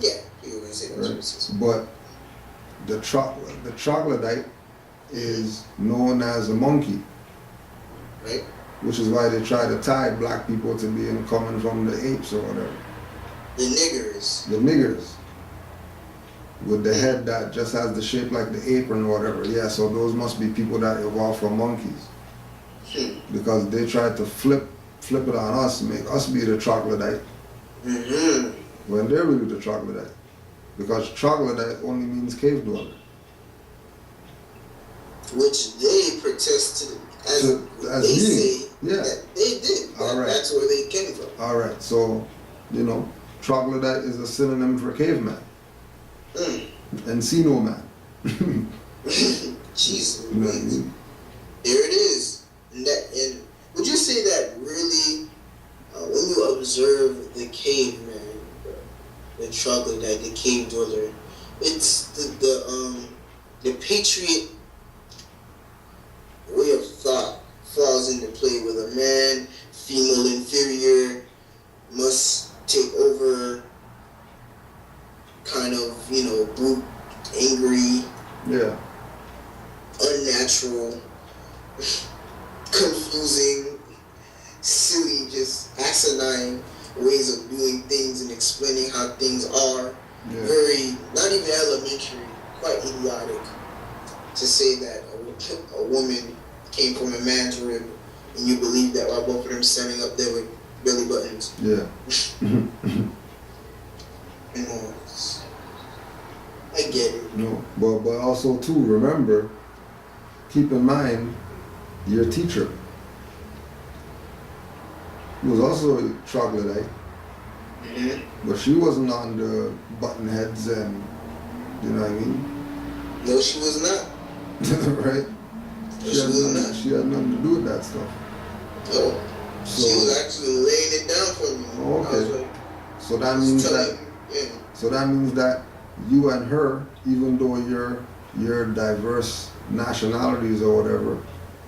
Yeah, people are gonna say that's Right? racism. But the troglodyte is known as a monkey, Right? which is why they try to tie black people to being coming from the apes or whatever. The niggers. The niggers. With the head that just has the shape like the apron or whatever. Yeah, so those must be people that evolved from monkeys. Because they tried to flip it on us, make us be the troglodyte. Mm-hmm. When they're really the troglodyte. Because troglodyte only means cave dweller. Which they protest as As they being, say yeah. that they did. All right. That's where they came from. Alright, so, you know, troglodyte is a synonym for caveman. Encino man. Jesus. You know what I mean? There it is. And would you say that really, when you observe the caveman, the troglodyte, the cave dweller, it's the patriot way of thought falls into play with a man, female inferior, must take over, kind of, you know, brute, angry, Yeah. unnatural, confusing, silly, just asinine ways of doing things and explaining how things are. Yeah. Very, not even elementary, quite idiotic to say that a woman came from a man's rib and you believe that while both of them standing up there with belly buttons. Yeah. You know, I get it. No, but also too, remember, keep in mind your teacher. He was also a troglodyte, but she wasn't on the button heads and, you know what I mean? No, she was not. Right? No, she was not. She had nothing to do with that stuff. No. So, She was actually laying it down for me. Oh, okay. I was like, so that means that yeah. so that means that you and her, even though you're diverse nationalities or whatever,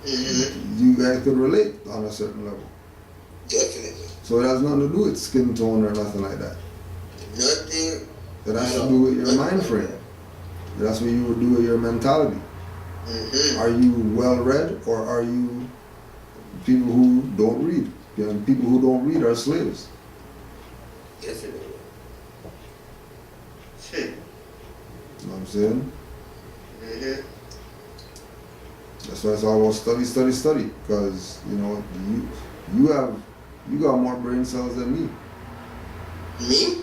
you guys could relate on a certain level. Definitely. So it has nothing to do with skin tone or nothing like that. Nothing. It has to do with your mind frame. That's what you would do with your mentality. Are you well read, or are you people who don't read? And people who don't read are slaves. Definitely. You know what I'm saying? That's why it's all about study. Because, you know, you got more brain cells than me. Me?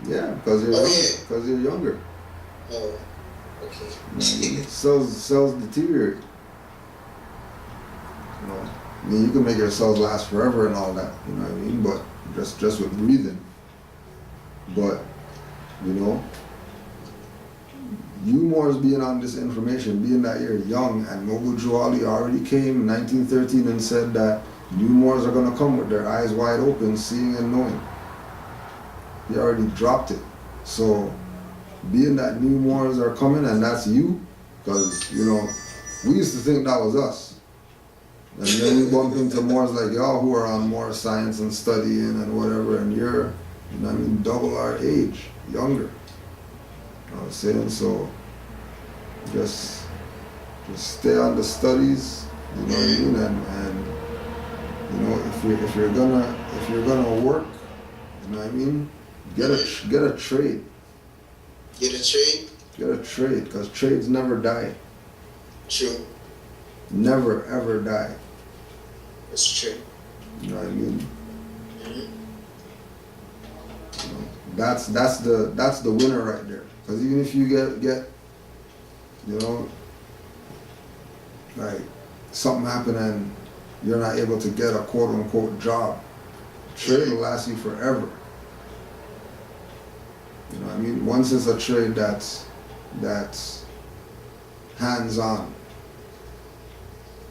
Yeah, because you're younger. Oh, okay. You know, cells deteriorate. You know, I mean, you can make your cells last forever and all that. You know what I mean? But just with breathing. But you know, you more as being on this information, being that you're young, and Mobu Juali already came in 1913 and said that new Moors are going to come with their eyes wide open, seeing and knowing. He already dropped it. So, being that new Moors are coming and that's you, because, you know, we used to think that was us. And then we bump into more like y'all who are on more science and studying and whatever, and you're, you know what I mean, double our age, younger. You know what I'm saying? So just stay on the studies, you know what I mean, and you know, if you're gonna work, you know what I mean, get a trade. Get a trade? Get a trade, because trades never die. True. Never ever die. That's true. You know what I mean? Mm-hmm. You know, that's the winner right there. Because even if you get you know, like something happen and you're not able to get a quote unquote job, trade will last you forever. You know what I mean? Once it's a trade that's hands on.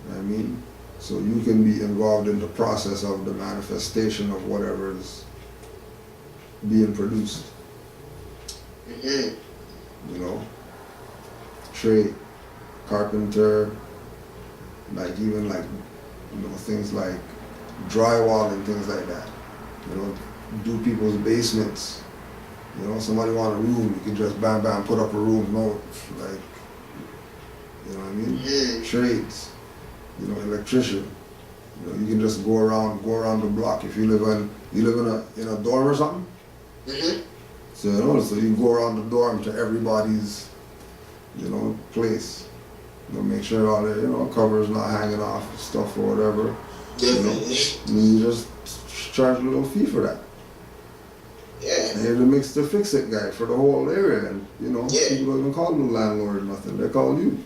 You know what I mean? So you can be involved in the process of the manifestation of whatever is being produced. Mm-hmm. You know? Trade, carpenter, like even like, you know, things like drywall and things like that. You know, do people's basements. You know, somebody want a room, you can just bam bam put up a room. No, like, you know what I mean? Mm-hmm. Trades. You know, electrician. You know, you can just go around the block. If you live in a dorm or something. Mm-hmm. So you know, so you can go around the dorm to everybody's, you know, place. You know, make sure all the, you know, covers not hanging off stuff or whatever. Definitely. You know, and you just charge a little fee for that. Yeah. And you're the fix-it guy for the whole area, and you know, Yeah. people don't even call them landlord or nothing. They call you.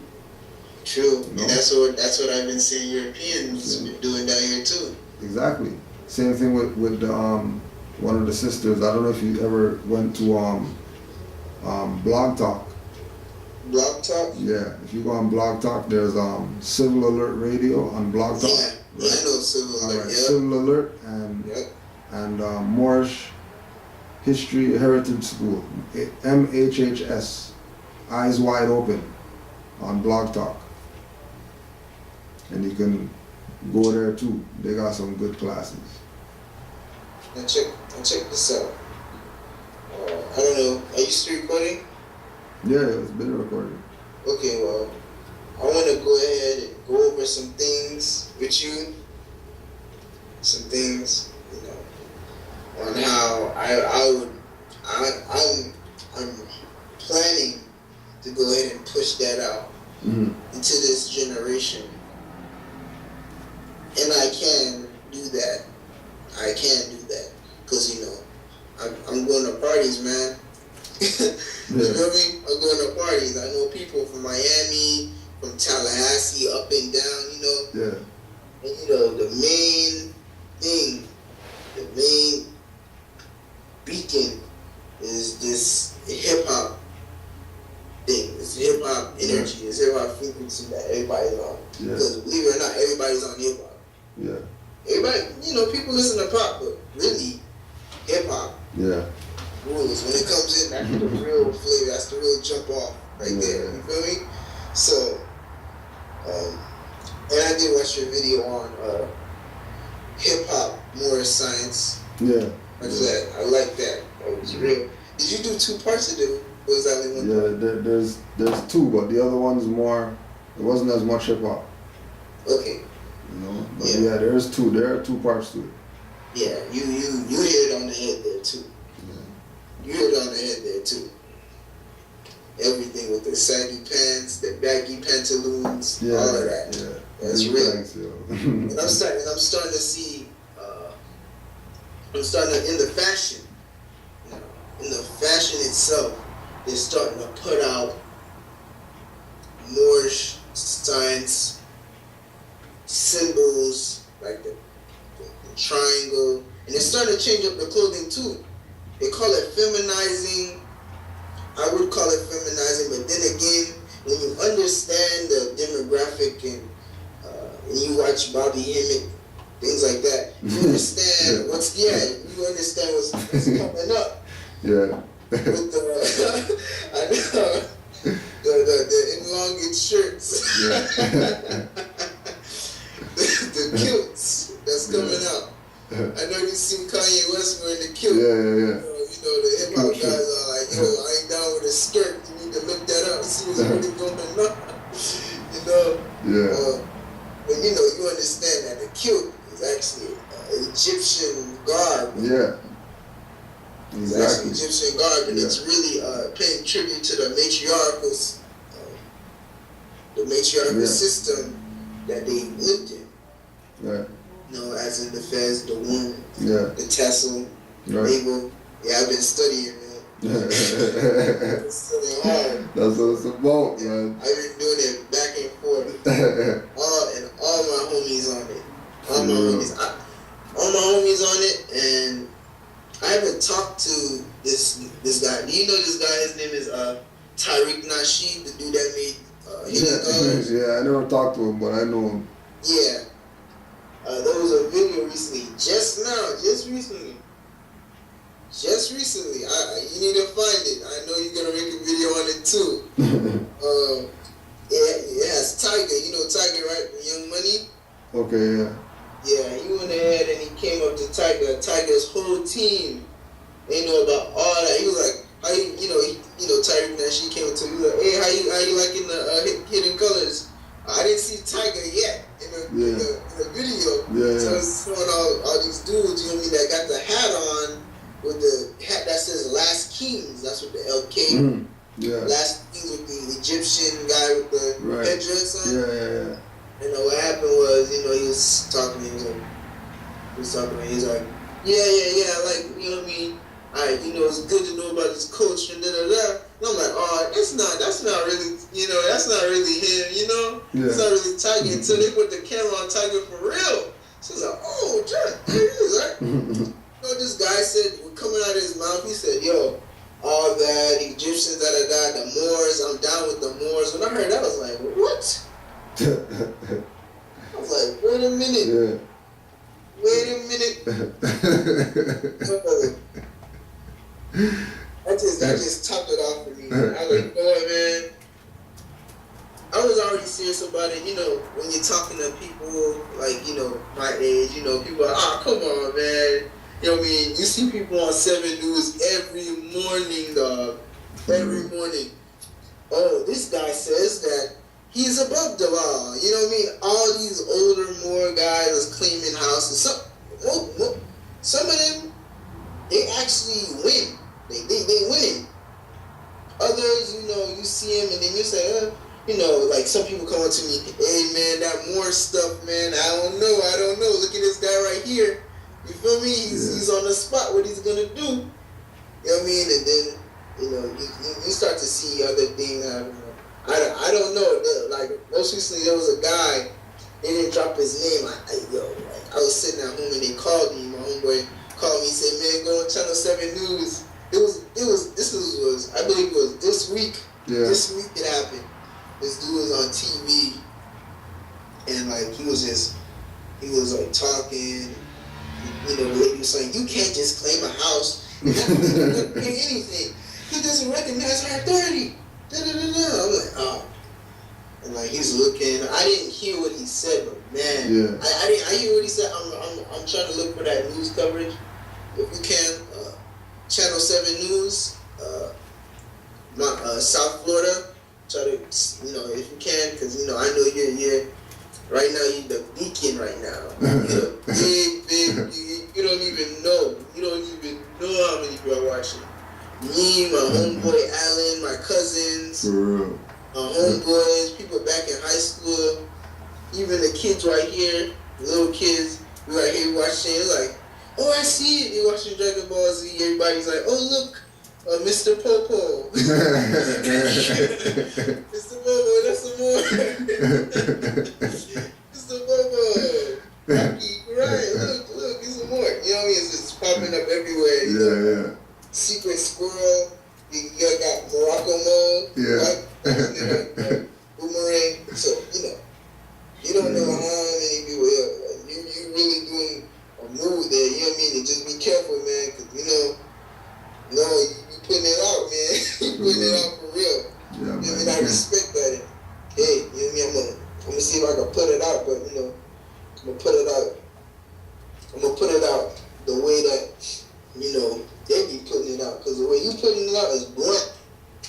True. You know? And that's what I've been seeing Europeans doing down here too. Exactly. Same thing with the one of the sisters. I don't know if you ever went to Blog Talk. Blog Talk? Yeah, if you go on Blog Talk, there's Civil Alert Radio on Blog Talk. Yeah, right. I know Civil Alert. Right. Yep. Civil Alert and Moorish History Heritage School, MHHS, Eyes Wide Open, on Blog Talk. And you can go there too. They got some good classes. And check this out. I don't know. Are you still recording? Yeah, it's been recorded. Okay, well, I want to go ahead and go over some things with you. Some things, you know, on how I'm planning to go ahead and push that out into this generation. And I can do that. I can do that. Because, you know, I'm going to parties, man. You feel me? I'm going to parties. I know people from Miami, from Tallahassee, up and down, you know. Yeah. And, you know, the main thing, the main beacon is this hip-hop thing. This hip-hop energy, this hip-hop frequency that everybody's on. Yeah. Because believe it or not, everybody's on hip-hop. Yeah. Everybody, you know, people listen to pop, but really, hip-hop Yeah. rules. When it comes in, that's the real flavor, that's the real jump off right there, you feel me? So, and I did watch your video on hip-hop, more science. Yeah. I like that. That was real. Did you do 2 parts of it? Or was that only 1 part? Yeah, there's 2, but the other one's more, it wasn't as much hip-hop. Okay. You know, but yeah, there's 2. There are 2 parts to it. Yeah, you hit it on the head there too. Yeah. You hit it on the head there too. Everything with the saggy pants, the baggy pantaloons, all of that. Yeah, that's real. Thanks, yo. And I'm starting to see. I'm starting to, in the fashion. You know, in the fashion itself, they're starting to put out more science symbols like the triangle, and they're starting to change up the clothing too. They call it feminizing. I would call it feminizing, but then again, when you understand the demographic and you watch Bobby Hemmett, things like that, you understand you understand what's coming up. Yeah. With the I know the elongated shirts. Yeah. the the kilts that's coming out. I know you seen Kanye West wearing the kilt. Yeah. You know, the hip hop guys are like, yo, I ain't down with a skirt. You need to look that up and see what's really going on. You know? Yeah. But you know, you understand that the kilt is actually Egyptian garb. Yeah. It's actually Exactly. Egyptian garb, and Yeah. it's really paying tribute to the matriarchal system that they lived in. Right. You know, as in the fez, the womb, Yeah. the tassel, Right. navel. Yeah, I've been studying, man. I've been studying hard. That's what it's about, man. I've been doing it back and forth. All my homies on it. All my homies on it, and I haven't talked to this guy. Do you know this guy? His name is Tariq Nasheed, the dude that made Hidden Colors. Yeah, I never talked to him, but I know him. Yeah. There was a video recently, just recently. You need to find it. I know you're gonna make a video on it too. It has Tiger. You know Tiger, right? Young Money. Okay, yeah. Yeah, he went ahead and he came up to Tiger's whole team. They know about all that. He was like, how Tyreek Nasheed came up to him. He was like, hey, how you liking the Hidden Colors? I didn't see Tiger yet in the video. Yeah. So it's showing all these dudes, you know what I mean, that got the hat on with the hat that says Last Kings. That's what the LK. Yeah. Last Kings with the Egyptian guy with the headdress on. Yeah. And what happened was, he was talking to me, he's like, yeah, like, you know what I mean? It's good to know about this coach and da-da-da. And I'm like, oh, that's not really, that's not really him, Yeah. It's not really Tiger until they put the camera on Tiger for real. So it's like, oh, John, there he is, right? This guy said, coming out of his mouth, he said, yo, all that, Egyptians, da-da-da, the Moors, I'm down with the Moors. When I heard that, I was like, what? I was like, wait a minute. Yeah. Wait a minute. That just topped it off for me. I was like, boy, man. I was already serious about it. When you're talking to people like, my age, people are, come on, man. You know what I mean? You see people on 7 News every morning, dog. Every morning. Oh, this guy says that he's above the law. You know what I mean? All these older, more guys is claiming houses. Some of them, they actually win. They win. Others, you see them and then you say, like some people come up to me, hey man, that more stuff, man, I don't know. Look at this guy right here. You feel me? He's on the spot. What he's gonna do? You know what I mean? And then, you start to see other things. I don't know. Like most recently, there was a guy. They didn't drop his name. I was sitting at home and they called me. My homeboy called me and said, "Man, go on Channel 7 News." I believe it was this week. Yeah. This week it happened. This dude was on TV, and like he was like talking. The lady was saying, "You can't just claim a house. You don't pay anything. He doesn't recognize our authority." I'm like, oh. And like he's looking. I didn't hear what he said, but man, I hear what he said. I'm trying to look for that news coverage. If you can, Channel 7 News, South Florida. Try to, if you can, because I know you're right now. You're the beacon right now. You're big. You don't even know. You don't even know how many people are watching. Me, my homeboy Alan, my cousins, For real. my homeboys, people back in high school, even the kids right here, the little kids, we right here watching. It's like, oh, I see it. You're watching Dragon Ball Z. Everybody's like, oh, look, Mr. Popo. Mr. Popo, that's some more. Mr. Popo. Rocky, right, look, it's some more. You know what I mean? It's just popping up everywhere. Yeah. Secret Squirrel. You got Morocco Mode. Yeah. Right? Boomerang. So, you don't know how many people you really doing a move there. You know what I mean? And just be careful, man, because, you putting it out, man. You putting it out for real. Yeah, man. And I respect that. Hey, you know what I mean? I'm gonna see if I can put it out, but I'm gonna put it because the way you putting it out is blunt.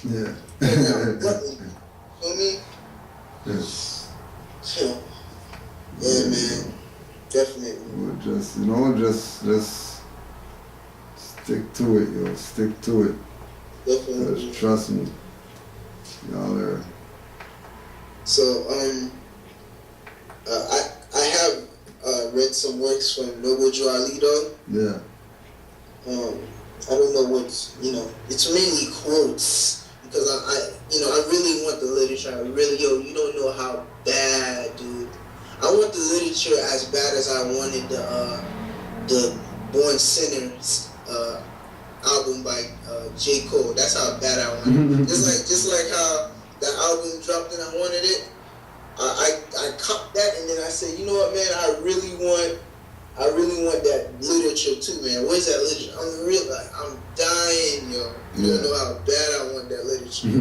Yeah. Feel me? Yes. Yeah, man. Definitely. Well, just stick to it, yo. Stick to it. Definitely. Just trust me. Y'all are. So, I have read some works from Noble Joalido. Yeah. I don't know what's, it's mainly quotes because I really want the literature. I really, you don't know how bad, dude. I want the literature as bad as I wanted the Born Sinner album by J. Cole. That's how bad I want it. just like how that album dropped and I wanted it. I copped that and then I said, you know what, man, I really want that literature too, man. Where's that literature? I'm dying, yo. You don't know how bad I want that literature.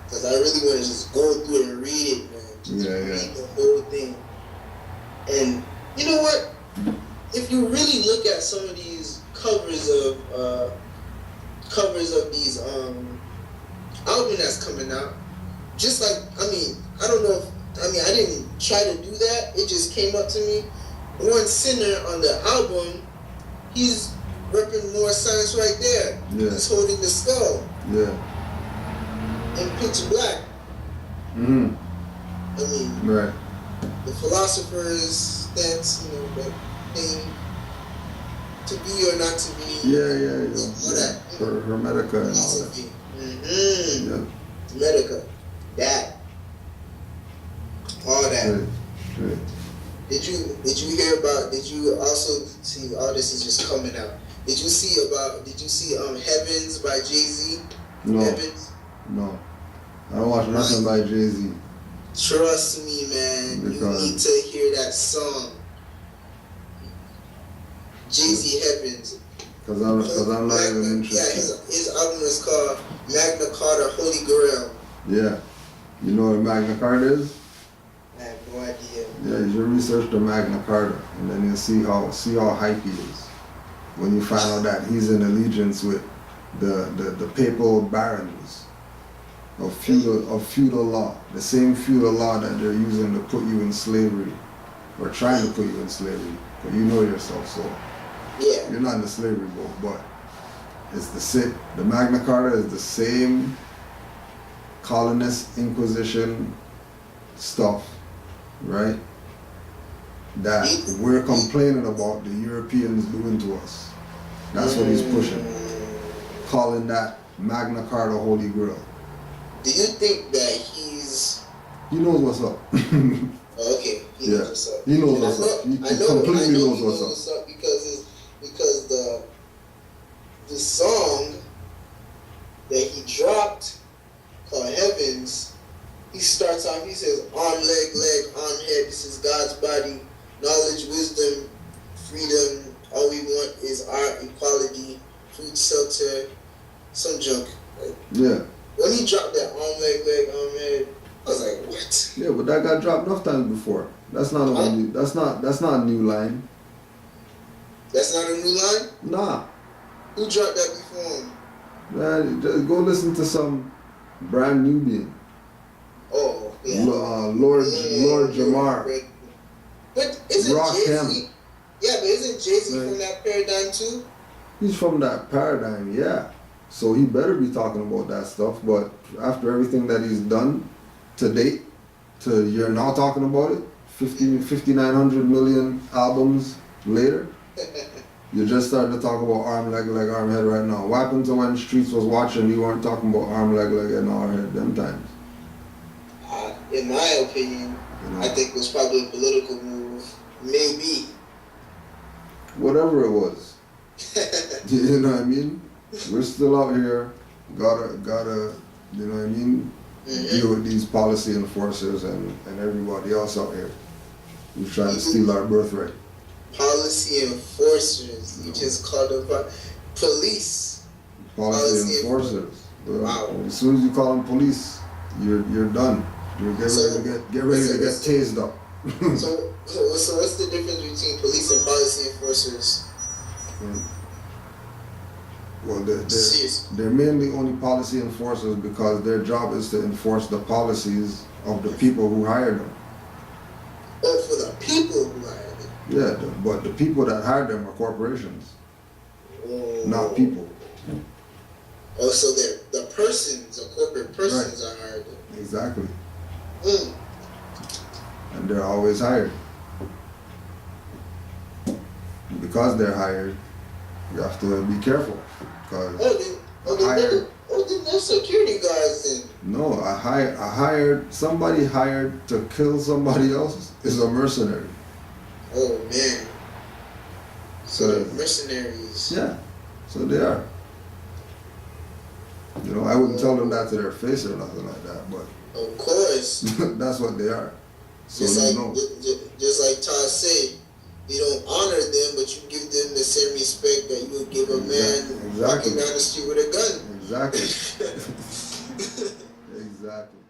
Because I really want to just go through it and read it, man. Just read the whole thing. And you know what? If you really look at some of these covers of these album that's coming out, just like, I don't know if, I didn't try to do that. It just came up to me. One Sinner on the album, he's repping more science right there. Yeah. He's holding the skull. Yeah. In pitch black. Mm-hmm. Right. The philosopher's stance, that thing, to be or not to be. Yeah. All that. Hermetica and all that. Philosophy. Yeah. Hermetica. That. All that. Right. Did you also see, all this is just coming out. Did you see Heavens by Jay-Z? No. Heavens? No. I don't watch nothing by Jay-Z. Trust me, man. You need to hear that song. Jay-Z Heavens. Because I'm not even interested. Yeah, his album is called Magna Carta Holy Grail. Yeah. You know what Magna Carta is? I have no idea. Yeah, you should research the Magna Carta, and then you'll see how hype he is. When you find out that he's in allegiance with the papal barons of feudal law, the same feudal law that they're using to put you in slavery, or trying to put you in slavery. But you know yourself, so yeah, you're not in the slavery boat. But it's the Magna Carta is the same colonist Inquisition stuff, right? That we're complaining about the Europeans doing to us. That's what he's pushing. Calling that Magna Carta Holy Grail. Do you think that he knows what's up. Okay, he knows what's up. He knows what's up. He completely knows what's up. Because the song that he dropped called Heavens, he starts off, he says, arm, leg, arm, head, this is God's body, knowledge, wisdom, freedom, all we want is our equality, food, shelter, some junk. Yeah. When he dropped that arm, leg, arm, head, I was like, what? Yeah, but that got dropped enough times before. That's not a new line. That's not a new line? Nah. Who dropped that before him? Man, just go listen to some brand Nubian. Oh, yeah. Lord Jamar. But isn't Jay-Z? Yeah, but isn't Jay-Z from that paradigm too? He's from that paradigm, yeah. So he better be talking about that stuff. But after everything that he's done to date, you're now talking about it, 5,900 million albums later, you just started to talk about arm, leg, arm, head right now. What happened to when Streets was watching, you weren't talking about arm, leg, and arm, head them times? In my opinion, I think it was probably a political move. Maybe. Whatever it was. You know what I mean? We're still out here, gotta, you know what I mean? Deal with these policy enforcers and everybody else out here who's trying to steal our birthright. Policy enforcers. You just called them police. Policy enforcers. Wow. As soon as you call them police, you're done. You're get ready to get tased up. So what's the difference between police and policy enforcers? Well, Seriously. they're mainly only policy enforcers because their job is to enforce the policies of the people who hired them. Oh, for the people who hired them. Yeah, but the people that hired them are corporations, Oh. not people. Oh, so the persons, the corporate persons are hired them. Exactly. Mm. And they're always hired. Because they're hired, you have to be careful. Because Then they're security guards then. no, somebody hired to kill somebody else is a mercenary. Oh man. So they're mercenaries. Yeah, so they are. You know, I wouldn't tell them that to their face or nothing like that, but Of course. that's what they are. So Just you like know. just like Todd said, you don't honor them, but you give them the same respect that you would give a man Exactly. walking down the street with a gun. Exactly. Exactly.